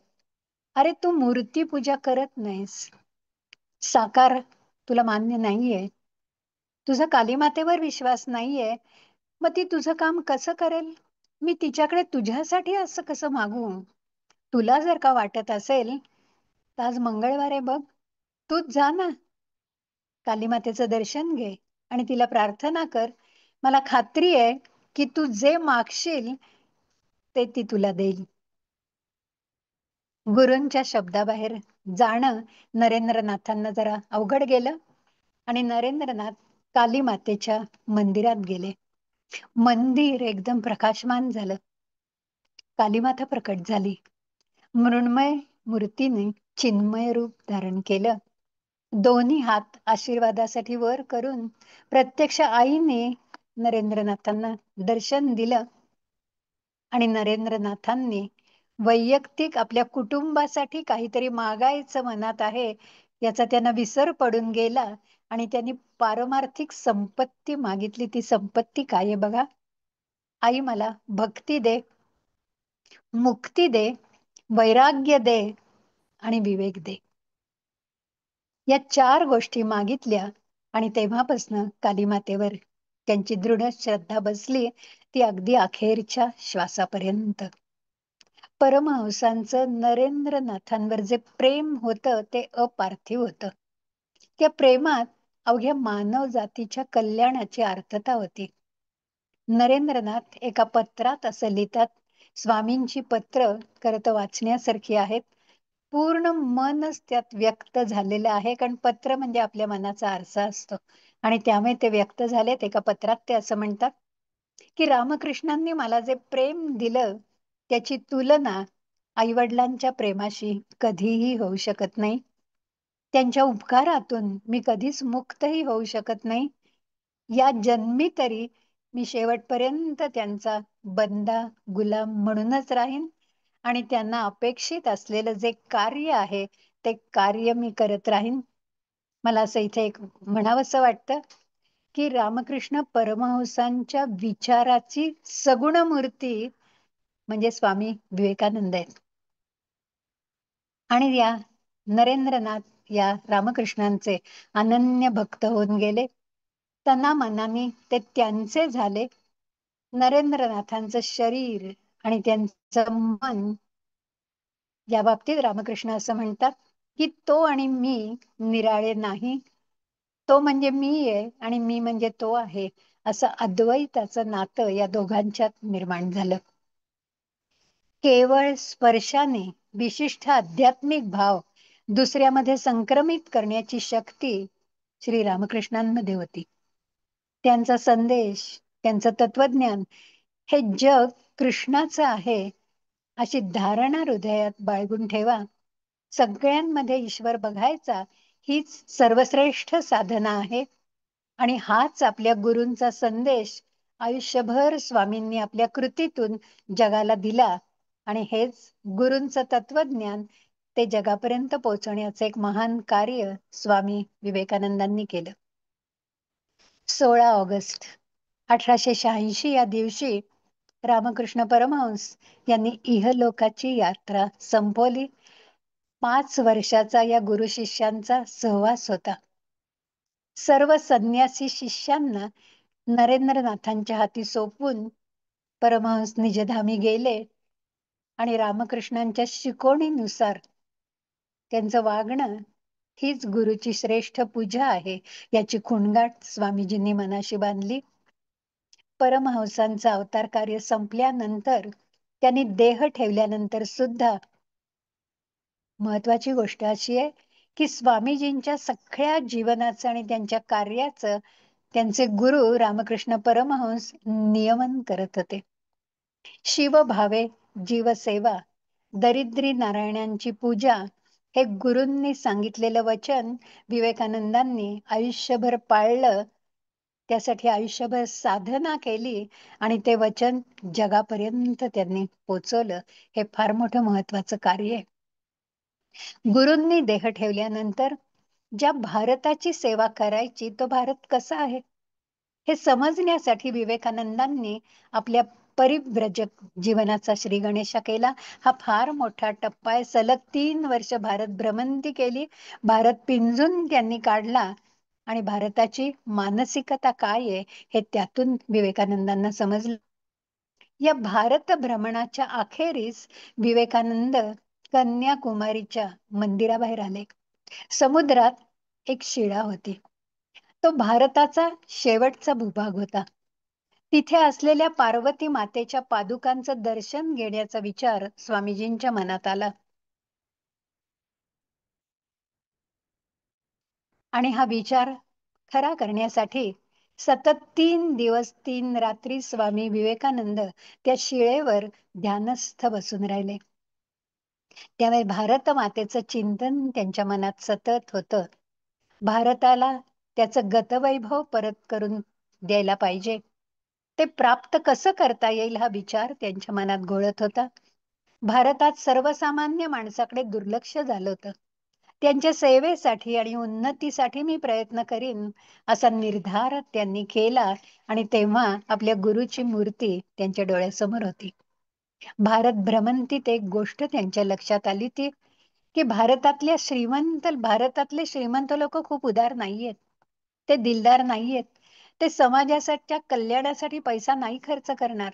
अरे तू मूर्ती पूजा करत नाहीस, साकार तुला मान्य नाहीये, तुझा कालीमातेवर विश्वास नाहीये, मग ती तुझं काम कसं करेल? मी तिच्याकडे तुझ्यासाठी असं कसं मागू? तुला जर का वाटत असेल तर आज मंगळवार आहे बघ, तूच जा ना, कालीमातेचं दर्शन घे आणि तिला प्रार्थना कर. मला खात्री आहे की तू जे मागशील ते ती तुला देईल. गुरूंच्या शब्दाबाहेर जाणं नरेंद्रनाथांना जरा अवघड गेलं आणि नरेंद्रनाथ काली मातेच्या मंदिरात गेले. मंदिर एकदम प्रकाशमान झालं. कालीमाता प्रकट झाली. मृण्मय मूर्तीने चिन्मय रूप धारण केलं. दोन्ही हात आशीर्वादासाठी वर करून प्रत्यक्ष आईने नरेंद्रनाथांना दर्शन दिलं आणि नरेंद्रनाथांनी वैयक्तिक आपल्या कुटुंबासाठी काहीतरी मागायचं मनात आहे याचा त्यांना विसर पडून गेला आणि त्यांनी पारमार्थिक संपत्ती मागितली. ती संपत्ती काय आहे बघा, आई मला भक्ती दे, मुक्ती दे, वैराग्य दे आणि विवेक दे. या 4 गोष्टी मागितल्या आणि तेव्हापासून कालीमातेवर त्यांची दृढ श्रद्धा बसली, ती अगदी अखेरच्या श्वासापर्यंत. परमहंसांचं नरेंद्रनाथांवर जे प्रेम होतं ते अपार्थिव होतं. त्या प्रेमात अवघ्या मानव जातीच्या कल्याणाची अर्थता होती. नरेंद्रनाथ एका पत्रात असं लिहितात, स्वामींची पत्र खरं तर वाचण्यासारखी आहेत. पूर्ण मनच त्यात व्यक्त झालेलं आहे, कारण पत्र म्हणजे आपल्या मनाचा आरसा असतो आणि त्यामुळे ते व्यक्त झालेत. एका पत्रात ते असं म्हणतात, की रामकृष्णांनी मला जे प्रेम दिलं त्याची तुलना आईवडिलांच्या प्रेमाशी कधीही होऊ शकत नाही. त्यांच्या उपकारातून मी कधीच मुक्तही होऊ शकत नाही. या जन्मी तरी मी शेवटपर्यंत त्यांचा बंदा गुलाम म्हणूनच राहीन आणि त्यांना अपेक्षित असलेलं जे कार्य आहे ते कार्य मी करत राहीन. मला असं इथे एक म्हणावंसं वाटतं, की रामकृष्ण परमहंसांच्या विचाराची सगुण मूर्ती म्हणजे स्वामी विवेकानंद आहेत. आणि या नरेंद्रनाथ या रामकृष्णांचे अनन्य भक्त होऊन गेले. त्यांना मनाने ते त्यांचे झाले नरेंद्रनाथांचं शरीर आणि त्यांचं मन, या बाबतीत रामकृष्ण असं म्हणतात की तो आणि मी निराळे नाही, तो म्हणजे मी आहे आणि मी म्हणजे तो आहे, असं अद्वैताचं नातं या दोघांच्यात निर्माण झालं. केवळ स्पर्शाने विशिष्ट आध्यात्मिक भाव दुसऱ्यामध्ये संक्रमित करण्याची शक्ती श्री रामकृष्णांमध्ये होती. त्यांचा संदेश, त्यांचं तत्वज्ञान हे जग कृष्णाचं आहे अशी धारणा हृदयात बाळगून ठेवा. सगळ्यांमध्ये ईश्वर बघायचा हीच सर्वश्रेष्ठ साधना आहे. आणि हाच आपल्या गुरूंचा संदेश आयुष्यभर स्वामींनी आपल्या कृतीतून जगाला दिला. आणि हेच गुरूंचं तत्वज्ञान ते जगापर्यंत पोहोचवण्याचं एक महान कार्य स्वामी विवेकानंदांनी केलं. 16 ऑगस्ट 1886 या दिवशी रामकृष्ण परमहंस यांनी इहलोकाची यात्रा संपवली. 5 वर्षाचा या गुरु शिष्यांचा सहवास होता. सर्व संन्यासी शिष्यांना नरेंद्रनाथांच्या हाती सोपवून परमहंस निजधामी गेले आणि रामकृष्णांच्या शिकवणीनुसार त्यांचं वागणं हीच गुरुची श्रेष्ठ पूजा आहे याची खुणगाठ स्वामीजींनी मनाशी बांधली. परमहंसांचं अवतार कार्य संपल्यानंतर, त्यांनी देह ठेवल्यानंतर सुद्धा महत्वाची गोष्ट अशी आहे की स्वामीजींच्या सगळ्या जीवनाचं आणि त्यांच्या कार्याचं त्यांचे गुरु रामकृष्ण परमहंस नियमन करत होते. शिवभावे जीवसेवा, दरिद्री नारायणांची पूजा हे गुरूंनी सांगितलेलं वचन विवेकानंदांनी आयुष्यभर पाळलं. त्यासाठी आयुष्यभर साधना केली आणि ते वचन जगापर्यंत त्यांनी पोचवलं. हे फार मोठं महत्वाचं कार्य आहे. गुरूंनी देह ठेवल्यानंतर ज्या भारताची सेवा करायची तो भारत कसा आहे हे समजण्यासाठी विवेकानंदांनी आपल्या परिव्रजक जीवनाचा श्री गणेशा केला. हा फार मोठा टप्पा आहे. सलग 3 वर्ष भारत भ्रमंती केली. भारत पिंजून त्यांनी काढला आणि भारताची मानसिकता काय आहे हे त्यातून विवेकानंदांना समजलं. या भारत भ्रमणाच्या अखेरीस विवेकानंद कन्याकुमारीच्या मंदिराबाहेर आले. समुद्रात एक शिळा होती. तो भारताचा शेवटचा भूभाग होता. तिथे असलेल्या पार्वती मातेच्या पादुकांचं दर्शन घेण्याचा विचार स्वामीजींच्या मनात आला. आणि हा विचार खरा करण्यासाठी सतत 3 दिवस 3 रात्री स्वामी विवेकानंद त्या शिळेवर ध्यानस्थ बसून राहिले. त्यावेळी भारत मातेचं चिंतन त्यांच्या मनात सतत होतं. भारताला त्याचं गतवैभव परत करून द्यायला पाहिजे. ते प्राप्त कसं करता येईल हा विचार त्यांच्या मनात घोळत होता. भारतात सर्वसामान्य माणसाकडे दुर्लक्ष झालं होतं. त्यांच्या सेवेसाठी आणि उन्नतीसाठी मी प्रयत्न करीन असा निर्धार त्यांनी केला. आणि तेव्हा आपल्या गुरुची मूर्ती त्यांच्या डोळ्यासमोर होती. भारत भ्रमंतीत एक गोष्ट त्यांच्या लक्षात आली ती की भारतातले श्रीमंत लोक खूप उदार नाहीयेत. ते दिलदार नाहीयेत. ते समाजाच्या कल्याणासाठी पैसा नाही खर्च करणार.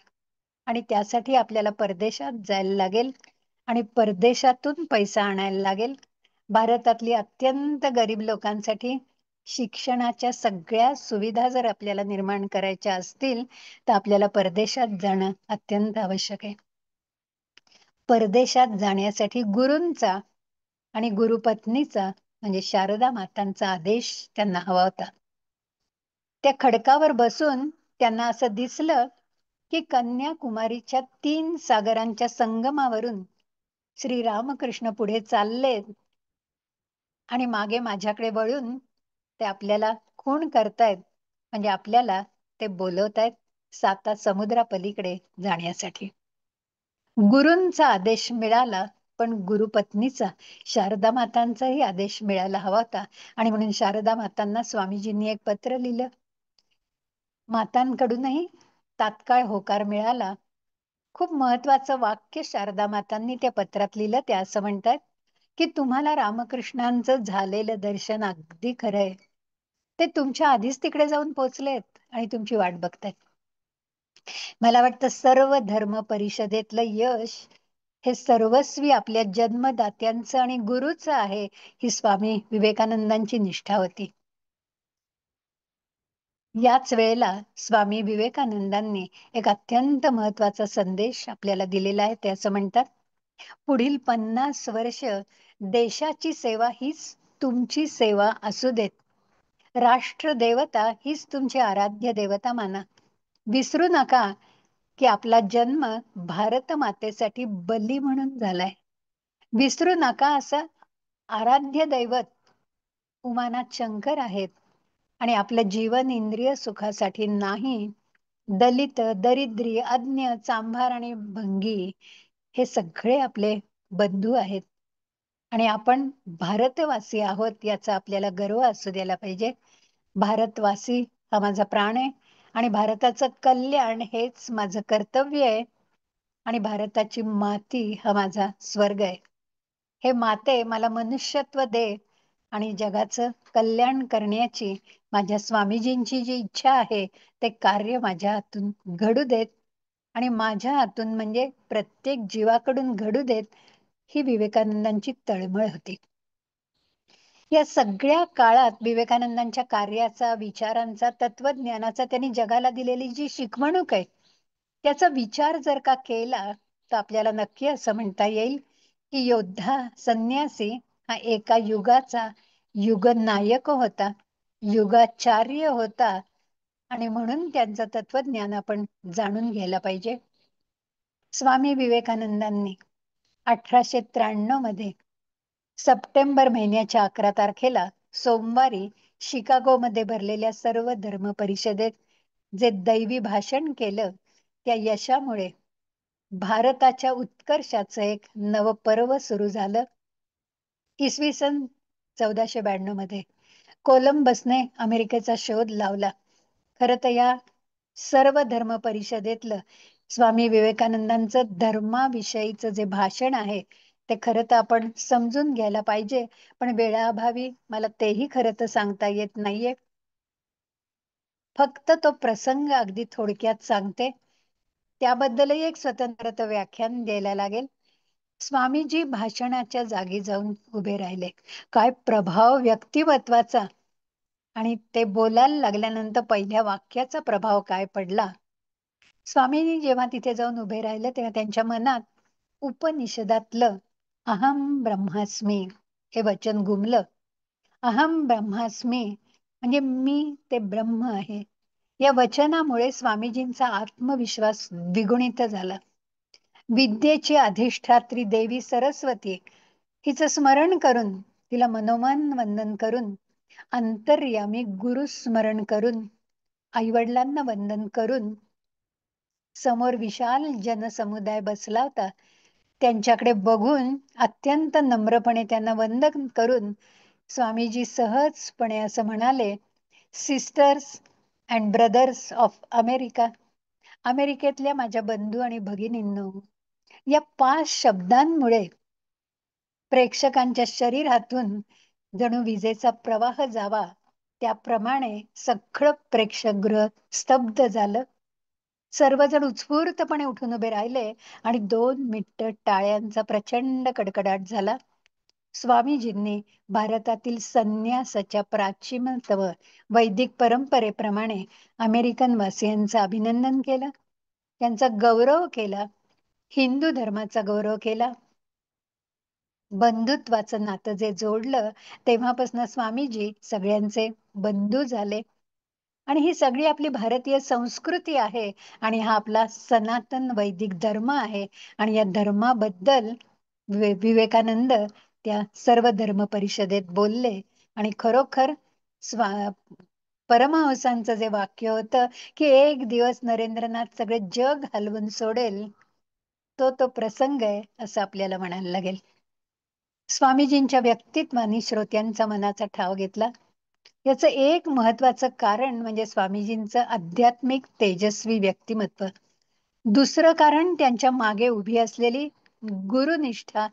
आणि त्यासाठी आपल्याला परदेशात जायला लागेल आणि परदेशातून पैसा आणायला लागेल. भारतातली अत्यंत गरीब लोकांसाठी शिक्षणाच्या सगळ्या सुविधा जर आपल्याला निर्माण करायच्या असतील तर आपल्याला परदेशात जाणं अत्यंत आवश्यक आहे. परदेशात जाण्यासाठी गुरूंचा आणि गुरुपत्नीचा म्हणजे शारदा मातांचा आदेश त्यांना हवा होता. त्या खडकावर बसून त्यांना असं दिसलं की कन्याकुमारीच्या 3 सागरांच्या संगमावरून श्री रामकृष्ण पुढे चालले आणि मागे माझ्याकडे वळून ते आपल्याला खूण करतायत. म्हणजे आपल्याला ते बोलवतायत 7 समुद्रापलीकडे जाण्यासाठी. गुरूंचा आदेश मिळाला पण गुरुपत्नीचा शारदा मातांचाही आदेश मिळायला हवा होता. आणि म्हणून शारदा मातांना स्वामीजींनी एक पत्र लिहिलं. मातांकडूनही तात्काळ होकार मिळाला. खूप महत्वाचं वाक्य शारदा मातांनी त्या पत्रात लिहिलं. ते असं म्हणतात की तुम्हाला रामकृष्णांचं झालेलं दर्शन अगदी खरंय. ते तुमच्या आधीच तिकडे जाऊन पोहोचलेत आणि तुमची वाट बघतायत. मला वाटतं सर्व धर्म परिषदेतलं यश हे सर्वस्वी आपल्या जन्मदात्यांचं आणि गुरुचं आहे, ही स्वामी विवेकानंदांची निष्ठा होती. याच वेळेला स्वामी विवेकानंदांनी एक अत्यंत महत्वाचा संदेश आपल्याला दिलेला आहे. ते असं म्हणतात, पुढील 50 वर्ष देशाची सेवा हीच तुमची सेवा असू देत. राष्ट्र देवता हीच तुमची आराध्य देवता माना. विसरू नका की आपला जन्म भारत मातेसाठी बली म्हणून झालाय. विसरू नका असं आराध्य दैवत उमानाथ शंकर आहेत आणि आपलं जीवन इंद्रिय सुखासाठी नाही. दलित, दरिद्री, अज्ञ, चांभार आणि भंगी हे सगळे आपले बंधू आहेत आणि आपण भारतवासी आहोत याचा आपल्याला गर्व असू द्यायला पाहिजे. भारतवासी हा माझा प्राण आहे आणि भारताचं कल्याण हेच माझं कर्तव्य आहे आणि भारताची माती हा माझा स्वर्ग आहे. हे माते मला मनुष्यत्व दे आणि जगाचं कल्याण करण्याची माझ्या स्वामीजींची जी इच्छा आहे ते कार्य माझ्या हातून घडू देत आणि माझ्या हातून म्हणजे प्रत्येक जीवाकडून घडू देत, ही विवेकानंदांची तळमळ होती. या सगळ्या काळात विवेकानंदांच्या कार्याचा, विचारांचा, तत्वज्ञानाचा त्यांनी जगाला दिलेली जी शिकवणूक आहे, त्याचा विचार जर का केला तर आपल्याला नक्की असं म्हणता येईल की योद्धा संन्यासी हा एका युगाचा युगनायक होता, युगाचार्य होता आणि म्हणून त्यांचं तत्वज्ञान आपण जाणून घ्यायला पाहिजे. स्वामी विवेकानंदांनी 1893 मध्ये सप्टेंबर महिन्याच्या 11 तारखेला सोमवारी शिकागोमध्ये भरलेल्या सर्व धर्म परिषदेत जे दैवी भाषण केलं, त्या यशामुळे भारताच्या उत्कर्षाचं एक नवपर्व सुरू झालं. इसवी सन 1492 मध्ये कोलंबसने अमेरिकेचा शोध लावला. खरं तर या सर्व धर्म परिषदेतलं स्वामी विवेकानंदांचं धर्माविषयीचं जे भाषण आहे ते खरं तर आपण समजून घ्यायला पाहिजे, पण वेळाअभावी मला तेही खरं तर सांगता येत नाहीये. फक्त तो प्रसंग अगदी थोडक्यात सांगते. त्याबद्दलही एक स्वतंत्र व्याख्यान द्यायला लागेल. स्वामीजी भाषणाच्या जागी जाऊन उभे राहिले. काय प्रभाव व्यक्तिमत्वाचा आणि ते बोलायला लागल्यानंतर पहिल्या वाक्याचा प्रभाव काय पडला. स्वामीजी जेव्हा तिथे जाऊन उभे राहिले तेव्हा त्यांच्या मनात उपनिषदातलं अहम ब्रह्मास्मी हे वचन घुमलं. अहम ब्रह्मास्मी म्हणजे मी ते ब्रह्म आहे. या वचनामुळे स्वामीजींचा आत्मविश्वास द्विगुणित झाला. विद्येची अधिष्ठात्री देवी सरस्वती हिचं स्मरण करून, तिला मनोमन वंदन करून, अंतर्यामी गुरु स्मरण करून, आईवडिलांना वंदन करून, समोर विशाल जनसमुदाय बसला होता त्यांच्याकडे बघून अत्यंत नम्रपणे त्यांना वंदन करून स्वामीजी सहजपणे असं म्हणाले, sisters and brothers of America, अमेरिकेतल्या माझ्या बंधू आणि भगिनींनो. या 5 शब्दांमुळे प्रेक्षकांच्या शरीरातून जणू विजेचा प्रवाह जावा त्याप्रमाणे सगळं प्रेक्षकगृह स्तब्ध झालं. सर्वजण उत्स्फूर्तपणे उठून उभे राहिले आणि 2 मिनिटं टाळ्यांचा प्रचंड कडकडाट झाला. स्वामीजींनी भारतातील संन्यासाच्या प्राचीनतम वैदिक परंपरेप्रमाणे अमेरिकन वासियांचं अभिनंदन केलं, त्यांचा गौरव केला, हिंदू धर्माचा गौरव केला. बंधुत्वाचं नातं जे जोडलं तेव्हापासून स्वामीजी सगळ्यांचे बंधू झाले आणि ही सगळी आपली भारतीय संस्कृती आहे आणि हा आपला सनातन वैदिक धर्म आहे आणि या धर्माबद्दल विवेकानंद त्या सर्व धर्म परिषदेत बोलले आणि खरोखर स्वा परमहंसांचं जे वाक्य होतं की एक दिवस नरेंद्रनाथ सगळे जग हलवून सोडेल, तो प्रसंग आहे असं आपल्याला म्हणायला लागेल. स्वामीजींच्या व्यक्तित्वाने श्रोत्यांचा मनाचा ठाव घेतला. याचं एक महत्वाचं कारण म्हणजे स्वामीजींचं आध्यात्मिक तेजस्वी व्यक्तिमत्व. दुसरं कारण त्यांच्या मागे उभी असलेली गुरुनिष्ठा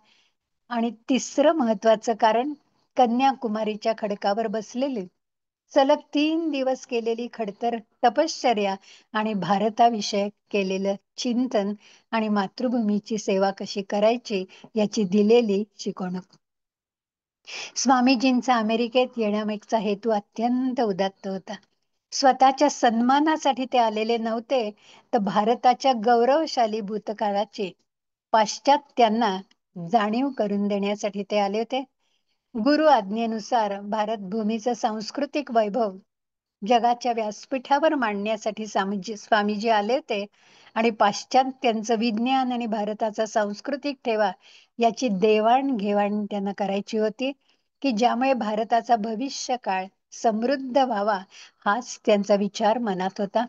आणि तिसरं महत्वाचं कारण कन्याकुमारीच्या खडकावर बसलेली सलग 3 दिवस केलेली खडतर तपश्चर्या आणि भारताविषयक केलेलं चिंतन आणि मातृभूमीची सेवा कशी करायची याची दिलेली शिकवणूक. स्वामीजींचा अमेरिकेत येण्यामागचा हेतू अत्यंत उदात्त होता. स्वतःच्या सन्मानासाठी ते आलेले नव्हते, तर भारताच्या गौरवशाली भूतकाळाची पाश्चात्यांना जाणीव करून देण्यासाठी ते आले होते. गुरु आज्ञेनुसार भारत भूमीचं सांस्कृतिक वैभव जगाच्या व्यासपीठावर मांडण्यासाठी स्वामीजी आले होते आणि पाश्चात्यांचं विज्ञान आणि भारताचा सांस्कृतिक ठेवा याची देवाणघेवाण त्यांना करायची होती, की ज्यामुळे भारताचा भविष्य काळ समृद्ध व्हावा हाच त्यांचा विचार मनात होता.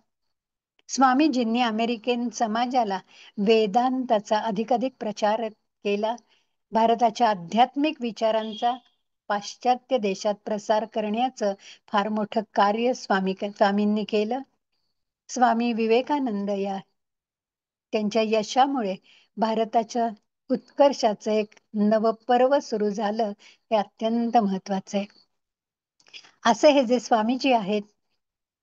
स्वामीजींनी अमेरिकन समाजाला वेदांताचा अधिकाधिक प्रचार केला. भारताच्या आध्यात्मिक विचारांचा पाश्चात्य देशात प्रसार करण्याचं फार मोठं कार्य स्वामींनी केलं. स्वामी विवेकानंद या त्यांच्या यशामुळे भारताच्या उत्कर्षाचं एक नवपर्व सुरू झालं, हे अत्यंत महत्वाचं आहे. असे हे जे स्वामीजी आहेत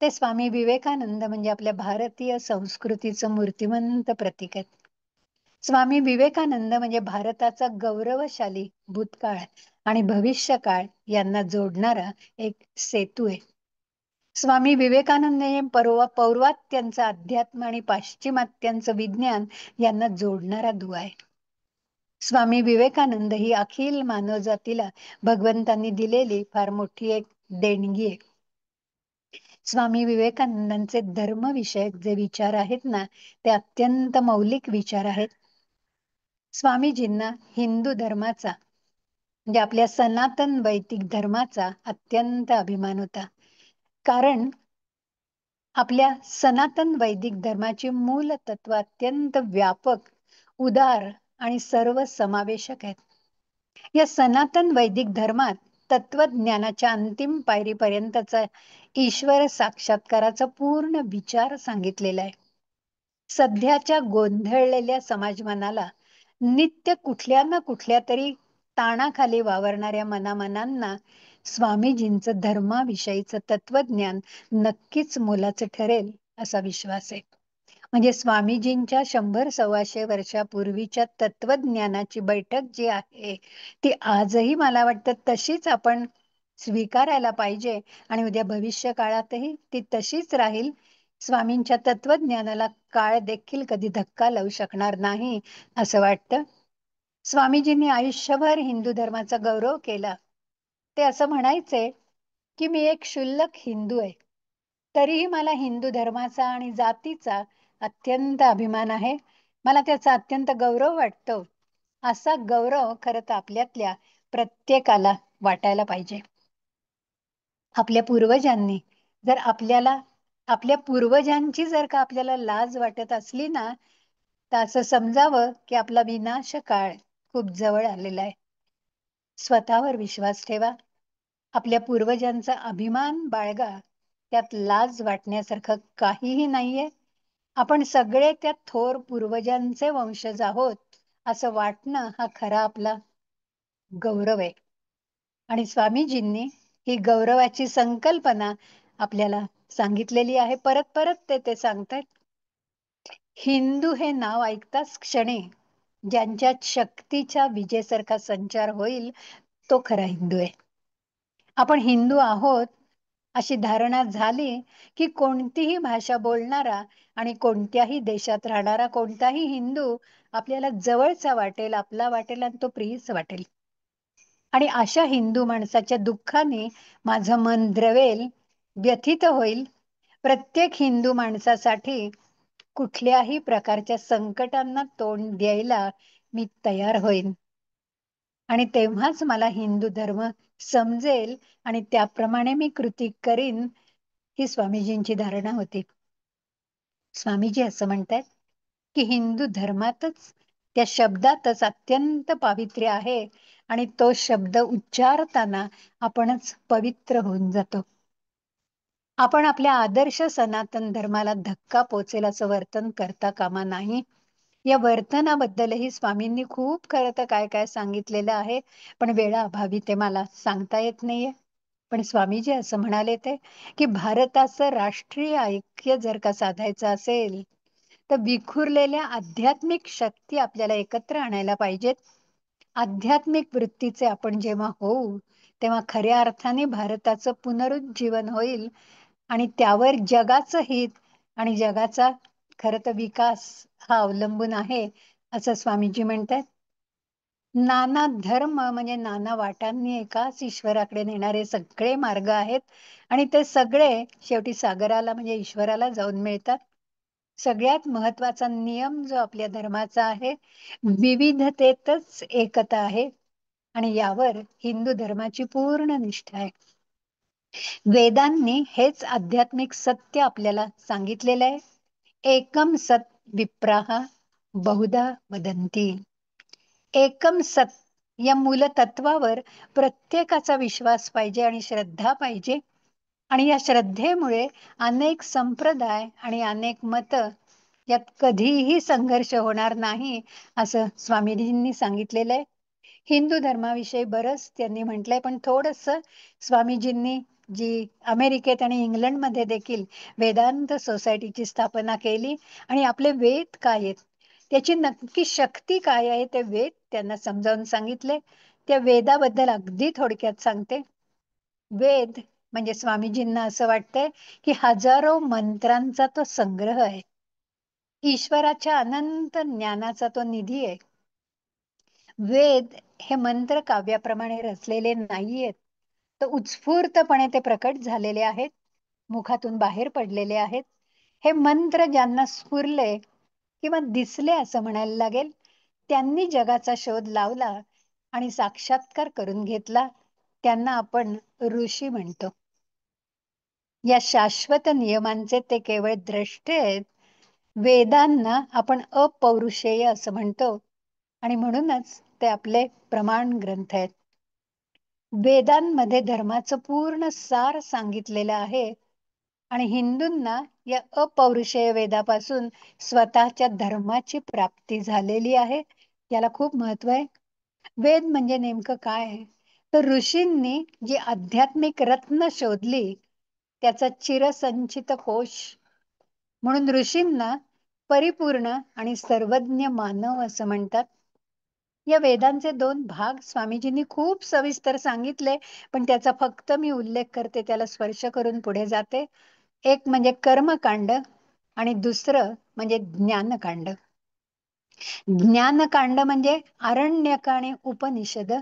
ते स्वामी विवेकानंद म्हणजे आपल्या भारतीय संस्कृतीचं मूर्तिमंत प्रतीक आहेत. स्वामी विवेकानंद म्हणजे भारताचा गौरवशाली भूतकाळ आणि भविष्यकाळ यांना जोडणारा एक सेतू आहे. स्वामी विवेकानंद हे पौर्वात्यांचं अध्यात्म आणि पाश्चिमात्यांचं विज्ञान यांना जोडणारा दुवा आहे. स्वामी विवेकानंद ही अखिल मानवजातीला भगवंतांनी दिलेली फार मोठी एक देणगी आहे. स्वामी विवेकानंदांचे धर्मविषयक जे विचार आहेत ना, ते अत्यंत मौलिक विचार आहेत. स्वामीजींना हिंदू धर्माचा म्हणजे आपल्या सनातन वैदिक धर्माचा अत्यंत अभिमान होता. कारण आपल्या सनातन वैदिक धर्माची मूल तत्व अत्यंत व्यापक, उदार आणि सर्व समावेशक आहेत. या सनातन वैदिक धर्मात तत्वज्ञानाच्या अंतिम पायरीपर्यंतचा ईश्वर साक्षात्काराचा पूर्ण विचार सांगितलेला आहे. सध्याच्या गोंधळलेल्या समाजमनाला नित्य कुठल्या ना कुठल्या तरी ताणाखाली वावरणाऱ्या मनामनांना स्वामीजींचं धर्माविषयीचं तत्वज्ञान नक्कीच मोलाचं ठरेल असा विश्वास आहे. म्हणजे स्वामीजींच्या 100-125 वर्षापूर्वीच्या तत्वज्ञानाची बैठक जी आहे ती आजही मला वाटतं तशीच आपण स्वीकारायला पाहिजे आणि उद्या भविष्य काळातही ती तशीच राहील. स्वामींच्या तत्वज्ञानाला काळ देखील कधी धक्का लावू शकणार नाही असं वाटतं. स्वामीजींनी आयुष्यभर हिंदू धर्माचा गौरव केला. ते असं म्हणायचे की मी एक क्षुल्लक हिंदू आहे, तरीही मला हिंदू धर्माचा आणि जातीचा अत्यंत अभिमान आहे. मला त्याचा अत्यंत गौरव वाटतो. असा गौरव खरं तर आपल्यातल्या प्रत्येकाला वाटायला पाहिजे. आपल्या पूर्वजांनी जर आपल्या पूर्वजांची जर का आपल्याला लाज वाटत असली ना, तर असं समजावं की आपला विनाश काळ खूप जवळ आलेला आहे. स्वतःवर विश्वास ठेवा. आपल्या पूर्वजांचा अभिमान बाळगा. त्यात लाज वाटण्यासारखं काहीही नाहीये. आपण सगळे त्या थोर पूर्वजांचे वंशज आहोत असं वाटणं हा खरा आपला गौरव आहे. आणि स्वामीजींनी ही गौरवाची संकल्पना आपल्याला सांगितलेली आहे. परत परत ते सांगतात. हिंदू हे नाव ऐकताच क्षणी ज्यांच्यात शक्तीच्या विजेसारखा संचार होईल तो खरा हिंदू आहे. आपण हिंदू आहोत अशी धारणा झाली की कोणतीही भाषा बोलणारा आणि कोणत्याही देशात राहणारा कोणताही हिंदू आपल्याला जवळचा वाटेल, आपला वाटेल आणि तो प्रियच वाटेल. आणि अशा हिंदू माणसाच्या दुःखाने माझं मन द्रवेल, व्यथित होईल. प्रत्येक हिंदू माणसासाठी कुठल्याही प्रकारच्या संकटांना तोंड द्यायला मी तयार होईन. आणि तेव्हाच मला हिंदू धर्म समजेल आणि त्याप्रमाणे मी कृती करीन, ही स्वामीजींची धारणा होती. स्वामीजी असं म्हणतात की हिंदू धर्मातच त्या शब्दातच अत्यंत पावित्र्य आहे आणि तो शब्द उच्चारताना आपणच पवित्र होऊन जातो. आपण आपल्या आदर्श सनातन धर्माला धक्का पोचेल असं वर्तन करता कामा नाही. या वर्तनाबद्दलही स्वामींनी खूप खरं तर काय काय सांगितलेलं आहे, पण वेळाअभावी ते मला सांगता येत नाहीये. पण स्वामीजी असं म्हणाले ते, की भारताचं राष्ट्रीय ऐक्य जर का साधायचं असेल, तर विखुरलेल्या आध्यात्मिक शक्ती आपल्याला एकत्र आणायला पाहिजेत. आध्यात्मिक वृत्तीचे आपण जेव्हा होऊ, तेव्हा खऱ्या अर्थाने भारताचं पुनरुज्जीवन होईल आणि त्यावर जगाचं हित आणि जगाचा खरं तर विकास हा अवलंबून आहे, असं स्वामीजी म्हणतात. नाना धर्म म्हणजे नाना वाटांनी एकाच ईश्वराकडे नेणारे सगळे मार्ग आहेत आणि ते सगळे शेवटी सागराला म्हणजे ईश्वराला जाऊन मिळतात. सगळ्यात महत्वाचा नियम जो आपल्या धर्माचा आहे, विविधतेतच एकता आहे आणि यावर हिंदू धर्माची पूर्ण निष्ठा आहे. वेदांनी हेच आध्यात्मिक सत्य आपल्याला सांगितलेलं आहे. एकम सत विप्राह बहुधा वदंती. एकम सत या मूलतत्वावर प्रत्येकाचा विश्वास पाहिजे आणि श्रद्धा पाहिजे. आणि या श्रद्धेमुळे अनेक संप्रदाय आणि अनेक मत यात कधीही संघर्ष होणार नाही, असं स्वामीजींनी सांगितलेलं आहे. हिंदू धर्माविषयी बरंच त्यांनी म्हटलंय, पण थोडस स्वामीजींनी जी अमेरिकेत आणि इंग्लंडमध्ये देखील वेदांत सोसायटीची स्थापना केली आणि आपले वेद काय आहेत, त्याची नक्की शक्ती काय आहे, ते वेद त्यांना समजावून सांगितले. त्या वेदाबद्दल अगदी थोडक्यात सांगते. वेद म्हणजे स्वामीजींना असं वाटतंय की हजारो मंत्रांचा तो संग्रह आहे. ईश्वराच्या अनंत ज्ञानाचा तो निधी आहे. वेद हे मंत्र काव्याप्रमाणे रचलेले नाहीयेत, तर उत्स्फूर्तपणे ते प्रकट झालेले आहेत, मुखातून बाहेर पडलेले आहेत. हे मंत्र ज्यांना स्फुरले किंवा दिसले असं म्हणायला लागेल, त्यांनी जगाचा शोध लावला आणि साक्षात्कार करून घेतला, त्यांना आपण ऋषी म्हणतो. या शाश्वत नियमांचे ते केवळ द्रष्टे आहेत. वेदांना आपण अपौरुषेय असं म्हणतो आणि म्हणूनच ते आपले प्रमाण ग्रंथ आहेत. वेदांमध्ये धर्माचं पूर्ण सार सांगितलेलं आहे आणि हिंदूंना या अपौरुषेय वेदापासून स्वतःच्या धर्माची प्राप्ती झालेली आहे. याला खूप महत्व आहे. वेद म्हणजे नेमकं काय आहे, तर ऋषींनी जी आध्यात्मिक रत्न शोधली त्याचा चिरसंचित कोश, म्हणून ऋषींना परिपूर्ण आणि सर्वज्ञ मानव असं म्हणतात. या वेदांचे दोन भाग स्वामीजींनी खूप सविस्तर सांगितले, पण त्याचा फक्त मी उल्लेख करते, त्याला स्पर्श करून पुढे जाते. एक म्हणजे कर्मकांड आणि दुसरं म्हणजे ज्ञानकांड. ज्ञानकांड म्हणजे आरण्यक आणि उपनिषद,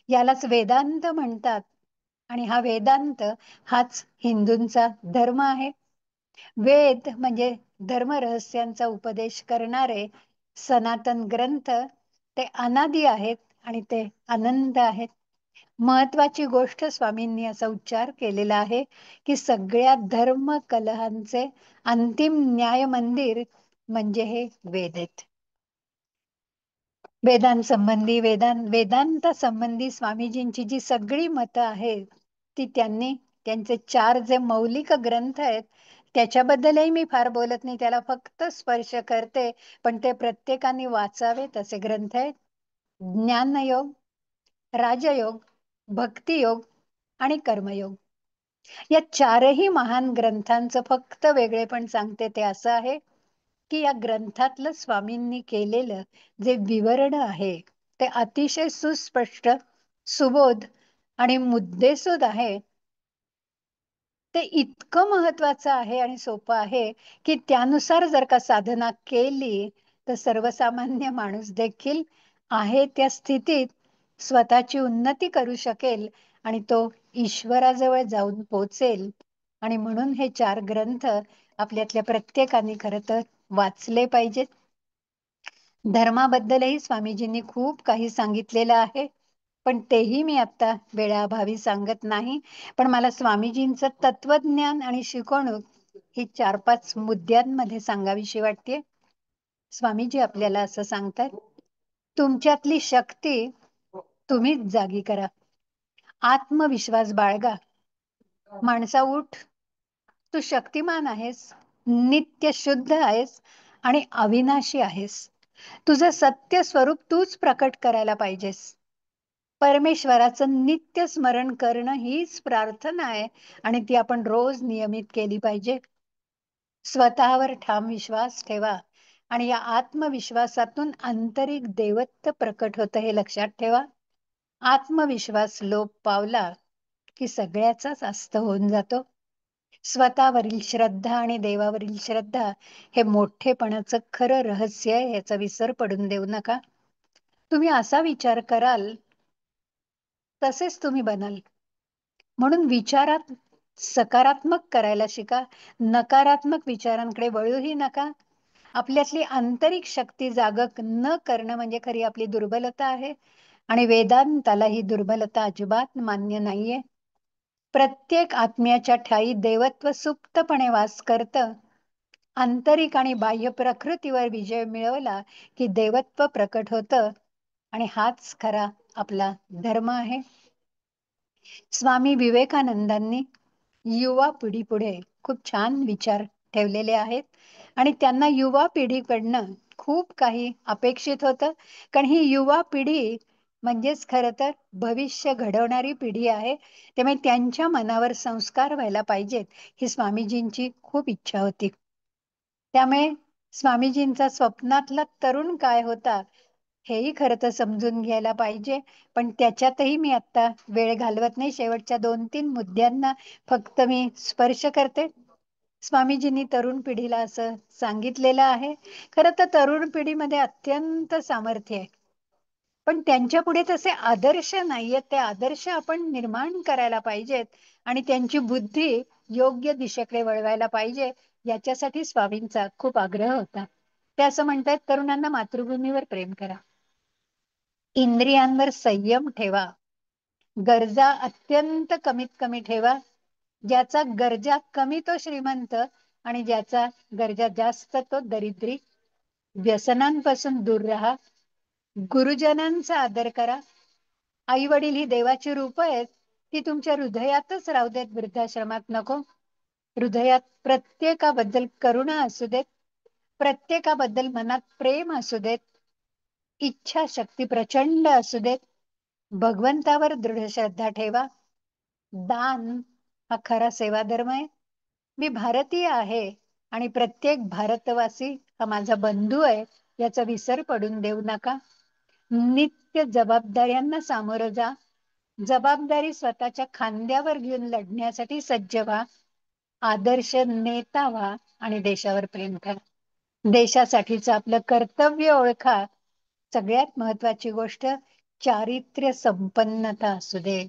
यालाच वेदांत म्हणतात आणि हा वेदांत हाच हिंदूंचा धर्म आहे. वेद म्हणजे धर्म रहस्यांचा उपदेश करणारे सनातन ग्रंथ, ते अनादी आहेत आणि ते आनंद आहेत. महत्वाची गोष्ट स्वामींनी असा उच्चार केलेला आहे की सगळ्या धर्म कलहांचे अंतिम न्याय मंदिर म्हणजे हे वेद आहेत. वेदांत संबंधी स्वामीजींची जी सगळी मतं आहेत, ती त्यांनी त्यांचे 4 जे मौलिक ग्रंथ आहेत त्याच्याबद्दलही मी फार बोलत नाही, त्याला फक्त स्पर्श करते, पण ते प्रत्येकाने वाचावेत असे ग्रंथ आहेत. ज्ञानयोग, राजयोग, भक्तियोग आणि कर्मयोग. या 4ही महान ग्रंथांचं फक्त वेगळेपण सांगते ते असं आहे की या ग्रंथातलं स्वामींनी केलेलं जे विवरण आहे ते अतिशय सुस्पष्ट, सुबोध आणि मुद्देसूद आहे. ते इतकं महत्वाचं आहे आणि सोपं आहे की त्यानुसार जर का साधना केली तर सर्वसामान्य माणूस देखील आहे त्या स्थितीत स्वतःची उन्नती करू शकेल आणि तो ईश्वराजवळ जाऊन पोहोचेल. आणि म्हणून हे 4 ग्रंथ आपल्यातल्या प्रत्येकाने खरं तर वाचले पाहिजेत. धर्माबद्दलही स्वामीजींनी खूप काही सांगितलेलं आहे, पण तेही मी आता वेळाअभावी सांगत नाही. पण मला स्वामीजींचं तत्वज्ञान आणि शिकवणूक ही 4-5 मुद्द्यांमध्ये सांगावीशी वाटते. स्वामीजी आपल्याला असं सांगतात, तुमच्यातली शक्ती तुम्हीच जागी करा. आत्मविश्वास बाळगा. माणसा उठ, तू शक्तिमान आहेस, नित्य शुद्ध आहेस आणि अविनाशी आहेस. तुझं सत्य स्वरूप तूच प्रकट करायला पाहिजेस. परमेश्वराचं नित्य स्मरण करणं हीच प्रार्थना आहे आणि ती आपण रोज नियमित केली पाहिजे. स्वतःवर ठाम विश्वास ठेवा आणि या आत्मविश्वासातून आंतरिक देवत्व प्रकट होतं हे लक्षात ठेवा. आत्मविश्वास लोप पावला की सगळ्याचाच अस्त होऊन जातो. स्वतःवरील श्रद्धा आणि देवावरील श्रद्धा हे मोठेपणाचं खरं रहस्य आहे, याचा विसर पडून देऊ नका. तुम्ही असा विचार कराल तसेच तुम्ही बनाल. म्हणून विचारात सकारात्मक करायला शिका, नकारात्मक विचारांकडे वळूही नका. आपल्यातली आंतरिक शक्ती जागक न करणं म्हणजे खरी आपली दुर्बलता आहे आणि वेदांताला ही दुर्बलता अजिबात मान्य नाहीये. प्रत्येक आत्म्याच्या ठायी देवत्व सुप्तपणे वास करतं. आंतरिक आणि बाह्य प्रकृतीवर विजय मिळवला की देवत्व प्रकट होतं आणि हाच खरा आपला धर्म आहे. स्वामी विवेकानंदांनी युवा पिढीपुढे खूप छान विचार ठेवलेले आहेत आणि त्यांना युवा पिढीकडनं खूप काही अपेक्षित होतं, कारण ही युवा पिढी म्हणजेच खरं तर भविष्य घडवणारी पिढी आहे. त्यामुळे त्यांच्या मनावर संस्कार व्हायला पाहिजेत, ही स्वामीजींची खूप इच्छा होती. त्यामुळे स्वामीजींचा स्वप्नातला तरुण काय होता हेही खरं तर समजून घ्यायला पाहिजे. पण त्याच्यातही मी आता वेळ घालवत नाही. शेवटच्या 2-3 मुद्द्यांना फक्त मी स्पर्श करते. स्वामीजींनी तरुण पिढीला असं सांगितलेलं आहे. खरं तर तरुण पिढीमध्ये अत्यंत सामर्थ्य आहे, पण त्यांच्या पुढे तसे आदर्श नाहीयेत. ते आदर्श आपण निर्माण करायला पाहिजेत आणि त्यांची बुद्धी योग्य दिशेकडे वळवायला पाहिजे. याच्यासाठी स्वामींचा खूप आग्रह होता. ते असं म्हणतात, तरुणांना मातृभूमीवर प्रेम करा, इंद्रियांवर संयम ठेवा, गरजा अत्यंत कमीत कमी ठेवा. ज्याचा गरजा कमी तो श्रीमंत आणि ज्याचा गरजा जास्त तो दरिद्री. व्यसनांपासून दूर राहा, गुरुजनांचा आदर करा. आई वडील ही देवाची रूप आहेत, ती तुमच्या हृदयातच राहू देत, वृद्धाश्रमात नको. हृदयात प्रत्येकाबद्दल करुणा असू देत, प्रत्येकाबद्दल मनात प्रेम असू देत, इच्छाशक्ती प्रचंड असू देत. भगवंतावर दृढ श्रद्धा ठेवा. दान हा खरा सेवा धर्म आहे. मी भारतीय आहे आणि प्रत्येक भारतवासी हा माझा बंधू आहे, याचा विसर पडून देऊ नका. नित्य जबाबदाऱ्यांना सामोरं जा. जबाबदारी स्वतःच्या खांद्यावर घेऊन लढण्यासाठी सज्ज व्हा. आदर्श नेता व्हा आणि देशावर प्रेम करा. देशासाठीचं आपलं कर्तव्य ओळखा. सगळ्यात महत्वाची गोष्ट चारित्र्य संपन्नता असू दे.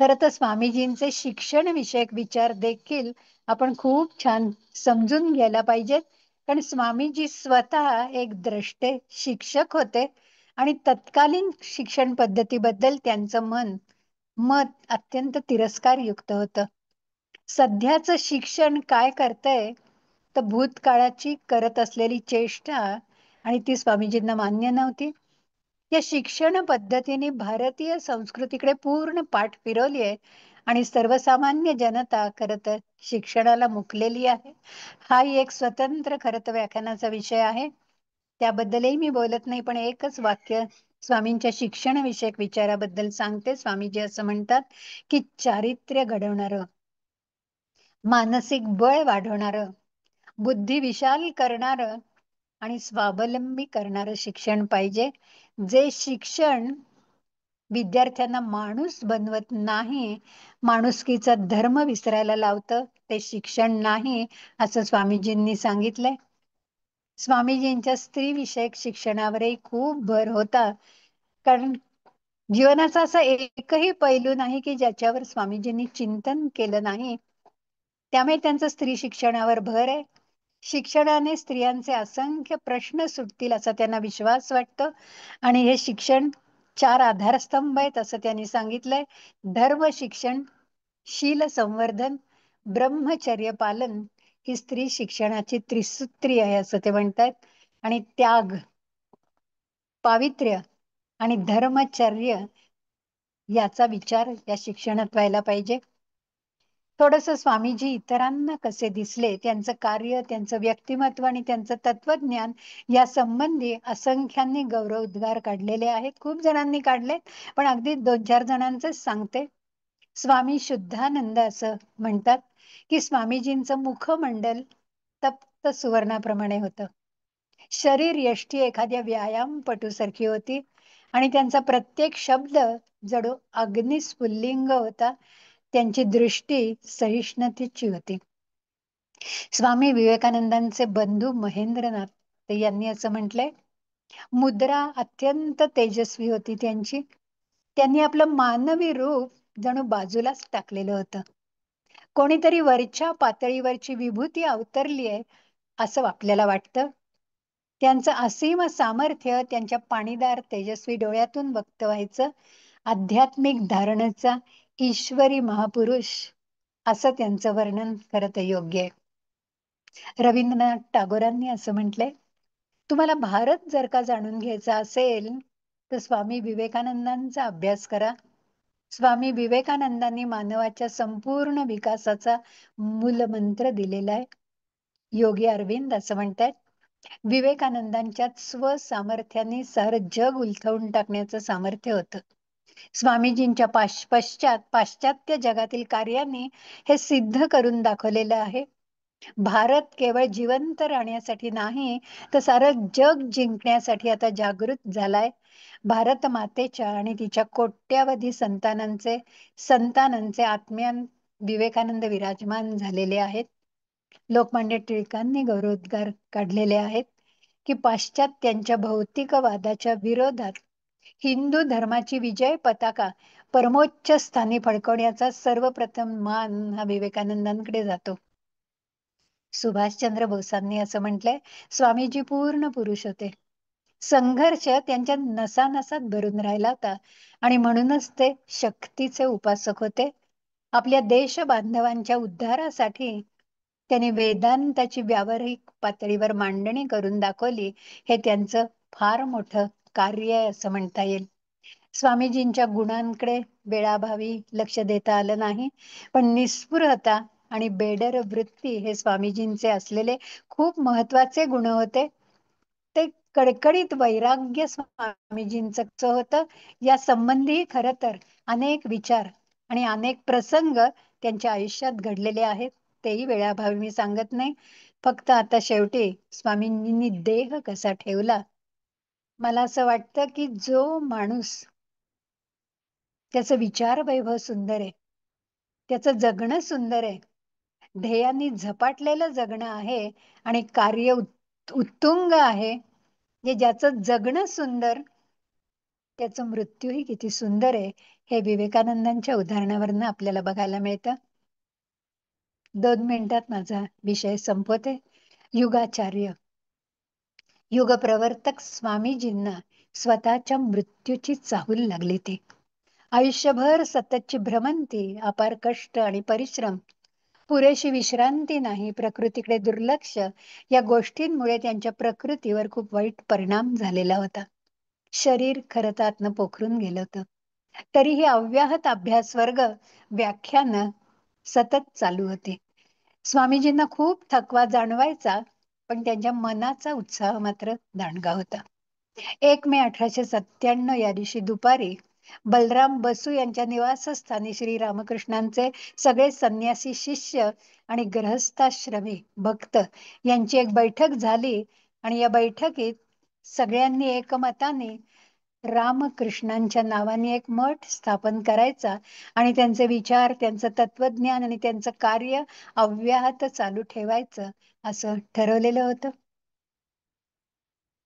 खरं तर स्वामीजींचे शिक्षण विषयक विचार देखील आपण खूप छान समजून घ्यायला पाहिजेत, कारण स्वामीजी स्वतः एक द्रष्टे शिक्षक होते आणि तत्कालीन शिक्षण पद्धतीबद्दल त्यांचं मत अत्यंत तिरस्कारयुक्त होतं. सध्याचं शिक्षण काय करतंय तर भूतकाळाची करत असलेली चेष्टा, आणि ती स्वामीजींना मान्य नव्हती. या शिक्षण पद्धतीने भारतीय संस्कृतीकडे पूर्ण पाठ फिरवली आहे आणि सर्वसामान्य जनता खरं तर शिक्षणाला मुकलेली आहे. हाही एक स्वतंत्र खरं तर व्याख्यानाचा विषय आहे, त्याबद्दलही मी बोलत नाही. पण एकच वाक्य स्वामींच्या शिक्षण विषयक विचाराबद्दल सांगते. स्वामीजी असं म्हणतात की चारित्र्य घडवणारं, मानसिक बळ वाढवणारं, बुद्धी विशाल करणारं आणि स्वावलंबी करणारं शिक्षण पाहिजे. जे शिक्षण विद्यार्थ्यांना माणूस बनवत नाही, माणुसकीचा धर्म विसरायला लावतं, ते शिक्षण नाही, असं स्वामीजींनी सांगितलंय. स्वामीजींच्या स्त्री विषयक शिक्षणावरही खूप भर होता, कारण जीवनाचा असा एकही पैलू नाही की ज्याच्यावर स्वामीजींनी चिंतन केलं नाही. त्यामुळे त्यांचं स्त्री शिक्षणावर भर आहे. शिक्षणाने स्त्रियांचे असंख्य प्रश्न सुटतील असा त्यांना विश्वास वाटतो आणि हे शिक्षण 4 आधारस्तंभ आहेत असं त्यांनी सांगितलंय. धर्म शिक्षण, शील संवर्धन, ब्रह्मचर्य पालन ही स्त्री शिक्षणाची त्रिसूत्री आहे असं ते म्हणतात. आणि त्याग, पावित्र्य आणि धर्मचर्य याचा विचार या शिक्षणात व्हायला पाहिजे. थोडस स्वामीजी इतरांना कसे दिसले, त्यांचं कार्य, त्यांचं व्यक्तिमत्व आणि त्यांचं तत्वज्ञान या संबंधी असंख्यांनी गौरवोद्गार काढलेले आहेत. खूप जणांनी काढलेत, पण अगदी 2-4 जणांचंच सांगते. स्वामी शुद्धानंद असं म्हणतात की स्वामीजींचं मुखमंडल तप्त सुवर्णाप्रमाणे होतं. शरीर यष्टी एखाद्या व्यायामपटूसारखी होती आणि त्यांचा प्रत्येक शब्द जणू अग्निस्फुल्लिंग होता. त्यांची दृष्टी सहिष्णुतेची होती. स्वामी विवेकानंदांचे बंधू महेंद्रनाथ यांनी असं म्हटलंय, मुद्रा अत्यंत तेजस्वी होती त्यांची. त्यांनी आपलं मानवी रूप जणू बाजूलाच टाकलेलं होतं. कोणीतरी वरच्या पातळीवरची विभूती अवतरली आहे असं आपल्याला वाटतं. त्यांचं असीम सामर्थ्य त्यांच्या पाणीदार तेजस्वी डोळ्यातून व्यक्त व्हायचं. आध्यात्मिक धारणेचा ईश्वरी महापुरुष असं त्यांचं वर्णन खरं तर योग्य आहे. रवींद्रनाथ टागोरांनी असं म्हटलंय, तुम्हाला भारत जर का जाणून घ्यायचा असेल तर स्वामी विवेकानंदांचा अभ्यास करा. स्वामी विवेकानंदांनी मानवाच्या संपूर्ण विकासाचा मूलमंत्र दिलेला आहे. योगी अरविंद असं म्हणतात, विवेकानंदांच्या स्वसामर्थ्याने सारं जग उलथवून टाकण्याचं सामर्थ्य होतं. स्वामीजींच्या पाश्चात्य जगातील कार्यांनी हे सिद्ध करून दाखवलेलं आहे. भारत केवळ जिवंत राहण्यासाठी नाही, तर सारं जग जिंकण्यासाठी आता जागृत झालाय. भारत मातेच्या आणि तिच्या कोट्यावधी संतानांचे आत्म्यान विवेकानंद विराजमान झालेले आहेत. लोकमान्य टिळकांनी गौरवोद्गार काढलेले आहेत की पाश्चात्यांच्या भौतिकवादाच्या विरोधात हिंदू धर्माची विजय पताका परमोच्च स्थानी फडकवण्याचा सर्वप्रथम मान हा विवेकानंदांकडे जातो. सुभाषचंद्र बोसांनी असं म्हटलंय, स्वामीजी पूर्ण पुरुष होते. संघर्ष त्यांच्या नसानसात भरून राहिला होता आणि म्हणूनच ते शक्तीचे उपासक होते. आपल्या देश बांधवांच्या उद्धारासाठी त्यांनी वेदांताची व्यावहारिक पातळीवर मांडणी करून दाखवली. हे त्यांचं फार मोठं कार्य आहे असं म्हणता येईल. स्वामीजींच्या गुणांकडे वेळाभावी लक्ष देता आलं नाही, पण निस्पृहता आणि बेडर वृत्ती हे स्वामीजींचे असलेले खूप महत्वाचे गुण होते. ते कडकडीत वैराग्य स्वामीजींचं होतं. या संबंधी खरं तर अनेक विचार आणि अनेक प्रसंग त्यांच्या आयुष्यात घडलेले आहेत. तेही वेळाभावी मी सांगत नाही. फक्त आता शेवटी स्वामींनी देह कसा ठेवला, मला असं वाटतं की जो माणूस त्याचं विचार वैभव सुंदर आहे, त्याचं जगणं सुंदर आहे, ध्येयांनी झपाटलेलं जगणं आहे आणि कार्य उत्तुंग आहे, जे ज्याचं जगणं सुंदर त्याचं मृत्यूही किती सुंदर आहे, हे विवेकानंदांच्या उदाहरणावरनं आपल्याला बघायला मिळतं. 2 मिनिटात माझा विषय संपवते. युगाचार्य युगप्रवर्तक स्वामीजींना स्वतःच्या मृत्यूची चाहूल लागली. ती आयुष्यभर सततची भ्रमंती, अपार कष्ट आणि परिश्रम, पुरेशी विश्रांती नाही, प्रकृतीकडे दुर्लक्ष, या गोष्टींमुळे त्यांच्या प्रकृतीवर खूप वाईट परिणाम झालेला होता. शरीर खरं तर आतनं पोखरून गेलं होतं. तरीही अव्याहत अभ्यास वर्ग, व्याख्यान सतत चालू होते. स्वामीजींना खूप थकवा जाणवायचा, पण त्यांच्या मनाचा उत्साह मात्र दांडगा होता. 1 मे 1897 या दिवशी दुपारी बलराम बसू यांच्या निवासस्थानी श्री रामकृष्णांचे सगळे संन्यासी शिष्य आणि गृहस्थाश्रमी भक्त यांची एक बैठक झाली आणि या बैठकीत सगळ्यांनी एकमताने रामकृष्णांच्या नावाने एक मठ स्थापन करायचा आणि त्यांचे विचार, त्यांचं तत्वज्ञान आणि त्यांचं कार्य अव्याहत चालू ठेवायचं असं ठरवलेलं होतं.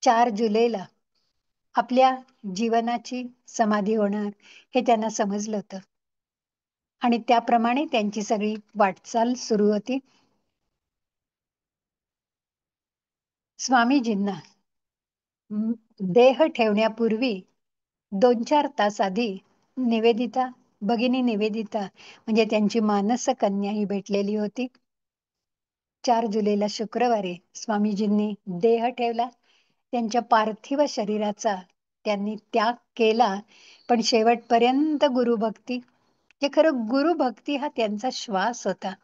4 जुलैला आपल्या जीवनाची समाधी होणार हे त्यांना समजलं होतं आणि त्याप्रमाणे त्यांची सगळी वाटचाल सुरू होती. स्वामीजींना देह ठेवण्यापूर्वी 2-4 तास आधी भगिनी निवेदिता म्हणजे त्यांची मानस कन्या ही भेटलेली होती. 4 जुलैला शुक्रवारी स्वामीजींनी देह ठेवला. त्यांच्या पार्थिव शरीराचा त्यांनी त्याग केला, पण शेवटपर्यंत गुरुभक्ती जे खरं गुरुभक्ती हा त्यांचा श्वास होता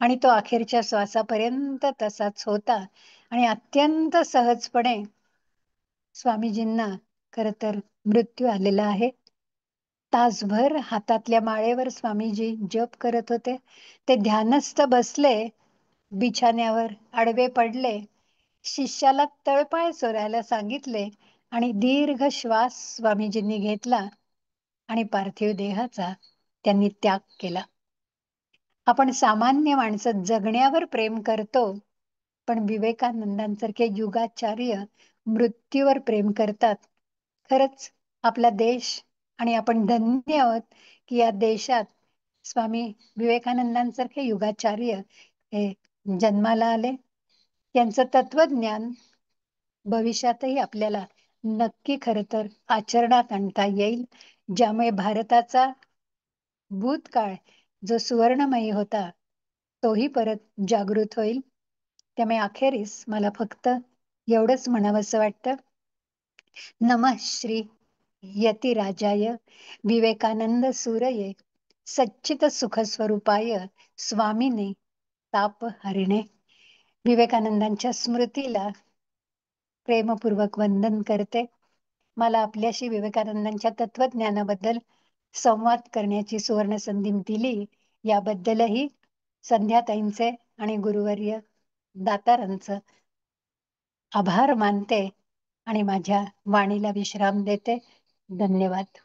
आणि तो अखेरच्या श्वासापर्यंत तसाच होता. आणि अत्यंत सहजपणे स्वामीजींना खर तर मृत्यू आलेला आहे. तासभर हातातल्या माळेवर स्वामीजी जप करत होते. ते ध्यानस्थ बसले, बिछाण्यावर आडवे पडले, शिष्याला तळपाय चोरायला सांगितले आणि दीर्घ श्वास स्वामीजींनी घेतला आणि पार्थिव देहाचा त्यांनी त्याग केला. आपण सामान्य माणसं जगण्यावर प्रेम करतो, पण विवेकानंदांसारखे युगाचार्य मृत्यूवर प्रेम करतात. खरंच आपला देश आणि आपण धन्य आहोत की या देशात स्वामी विवेकानंदांसारखे युगाचार्य हे जन्माला आले. त्यांचं तत्वज्ञान भविष्यातही आपल्याला नक्की खरं तर आचरणात आणता येईल, ज्यामुळे भारताचा भूतकाळ जो सुवर्णमयी होता तोही परत जागृत होईल. त्यामुळे अखेरीस मला फक्त एवढंच म्हणावंसं वाटतं, नमः श्री यतिराजाय विवेकानंद सूरये सच्चित सुख स्वरूपाय स्वामिने ताप हरिणे. विवेकानंदांच्या स्मृतीला प्रेमपूर्वक वंदन करते. मला आपल्याशी विवेकानंदांच्या तत्वज्ञानाबद्दल संवाद करण्याची सुवर्ण संधी दिली याबद्दलही संध्याताईंचे आणि गुरुवर्य दातारांचं आभार मानते आणि माझ्या वाणीला विश्राम देते. धन्यवाद.